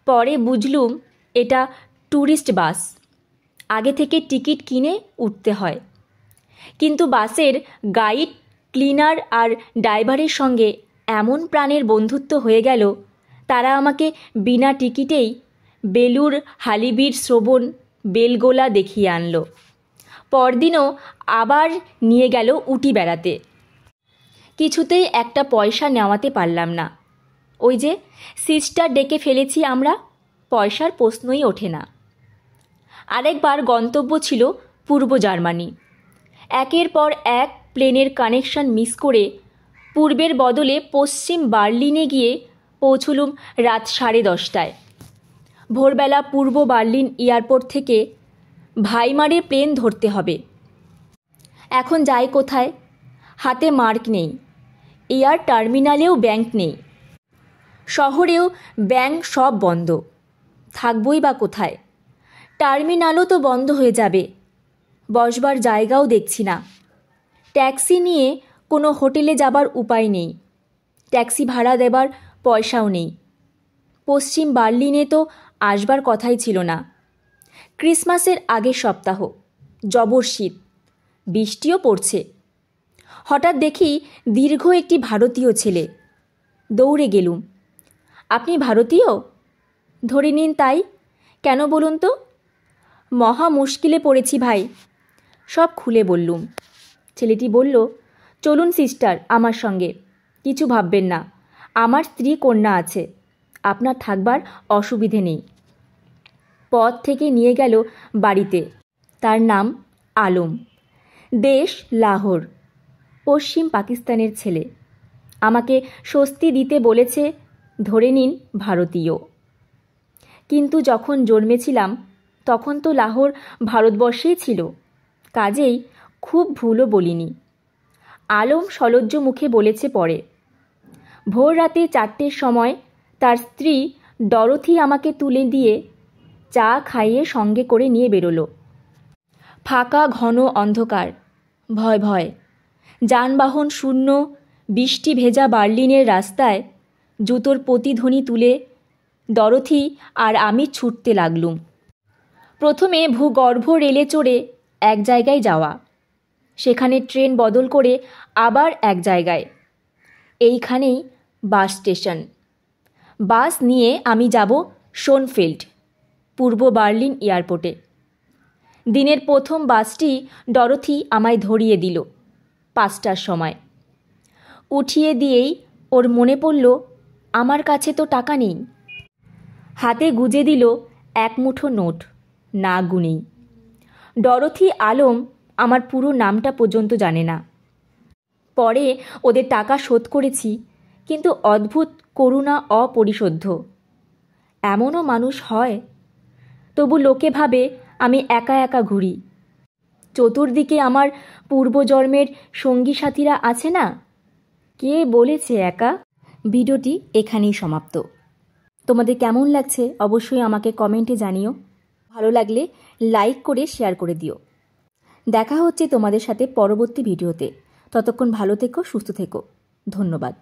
পরে বুঝলুম এটা ট্যুরিস্ট বাস। আগে থেকে টিকিট কিনে উঠতে হয়। কিন্তু বাসের গাইড, ক্লিনার আর ড্রাইভারের সঙ্গে এমন প্রাণের বন্ধুত্ব হয়ে গেল, তারা আমাকে বিনা টিকিটেই বেলুর হালিবির শ্রবণ বেলগোলা দেখিয়ে আনলো। পরদিনও আবার নিয়ে গেল উটি বেড়াতে। কিছুতেই একটা পয়সা নেওয়াতে পারলাম না। ওই যে সিস্টার ডেকে ফেলেছি আমরা, পয়সার প্রশ্নই ওঠে না। আরেকবার গন্তব্য ছিল পূর্ব জার্মানি। একের পর এক প্লেনের কানেকশন মিস করে পূর্বের বদলে পশ্চিম বার্লিনে গিয়ে পৌঁছলুম রাত 10:30টায়। ভোরবেলা পূর্ব বার্লিন এয়ারপোর্ট থেকে ভাইমারে প্লেন ধরতে হবে। এখন যাই কোথায়? হাতে মার্ক নেই, এয়ার টার্মিনালেও ব্যাংক নেই, শহরেও ব্যাংক সব বন্ধ। থাকবই বা কোথায়? টার্মিনালও তো বন্ধ হয়ে যাবে। বসবার জায়গাও দেখছি না। ট্যাক্সি নিয়ে কোনো হোটেলে যাবার উপায় নেই। ট্যাক্সি ভাড়া দেবার পয়সাও নেই। পশ্চিম বার্লিনে তো আসবার কথাই ছিল না। ক্রিসমাসের আগের সপ্তাহ, জবর শীত, বৃষ্টিও পড়ছে। হঠাৎ দেখি দীর্ঘ একটি ভারতীয় ছেলে। দৌড়ে গেলুম। আপনি ভারতীয়? ধরে নিন তাই। কেন বলুন তো? মহা মুশকিলে পড়েছি ভাই। সব খুলে বললুম। ছেলেটি বলল, চলুন সিস্টার আমার সঙ্গে, কিছু ভাববেন না, আমার স্ত্রী কন্যা আছে, আপনার থাকবার অসুবিধে নেই। পথ থেকে নিয়ে গেল বাড়িতে। তার নাম আলম, দেশ লাহোর, পশ্চিম পাকিস্তানের ছেলে। আমাকে স্বস্তি দিতে বলেছে, ধরে নিন ভারতীয়। কিন্তু যখন জন্মেছিলাম তখন তো লাহোর ভারতবর্ষেই ছিল, কাজেই খুব ভুলও বলিনি। আলম সলজ্জ মুখে বলেছে পরে। ভোর রাতে 4টের সময় তার স্ত্রী ডরোথি আমাকে তুলে দিয়ে চা খাইয়ে সঙ্গে করে নিয়ে বেরোলো। ফাঁকা ঘন অন্ধকার, ভয় ভয়, যানবাহন শূন্য, বৃষ্টি ভেজা বার্লিনের রাস্তায় জুতোর প্রতিধ্বনি তুলে ডরোথি আর আমি ছুটতে লাগলুম। প্রথমে ভূগর্ভ রেলে চড়ে এক জায়গায় যাওয়া, সেখানে ট্রেন বদল করে আবার এক জায়গায়। এইখানেই বাস স্টেশন। বাস নিয়ে আমি যাব শোনফেল্ড, পূর্ব বার্লিন এয়ারপোর্টে। দিনের প্রথম বাসটি ডরোথি আমায় ধরিয়ে দিল 5টার সময়। উঠিয়ে দিয়েই ওর মনে পড়ল আমার কাছে তো টাকা নেই। হাতে গুজে দিল 1 মুঠো নোট, না গুনেই। ডরোথি আলম আমার পুরো নামটা পর্যন্ত জানে না। পরে ওদের টাকা শোধ করেছি, কিন্তু অদ্ভুত করুণা অপরিশোধ্য। এমনও মানুষ হয়। তবু লোকে ভাবে আমি একা একা ঘুরি। চতুর্দিকে আমার পূর্বজন্মের সঙ্গী সাথীরা আছে না? কে বলেছে একা? ভিডিওটি এখানেই সমাপ্ত। তোমাদের কেমন লাগছে অবশ্যই আমাকে কমেন্টে জানিও। ভালো লাগলে লাইক করে শেয়ার করে দিও। দেখা হচ্ছে তোমাদের সাথে পরবর্তী ভিডিওতে। ততক্ষণ ভালো থেকো, সুস্থ থেকো। ধন্যবাদ।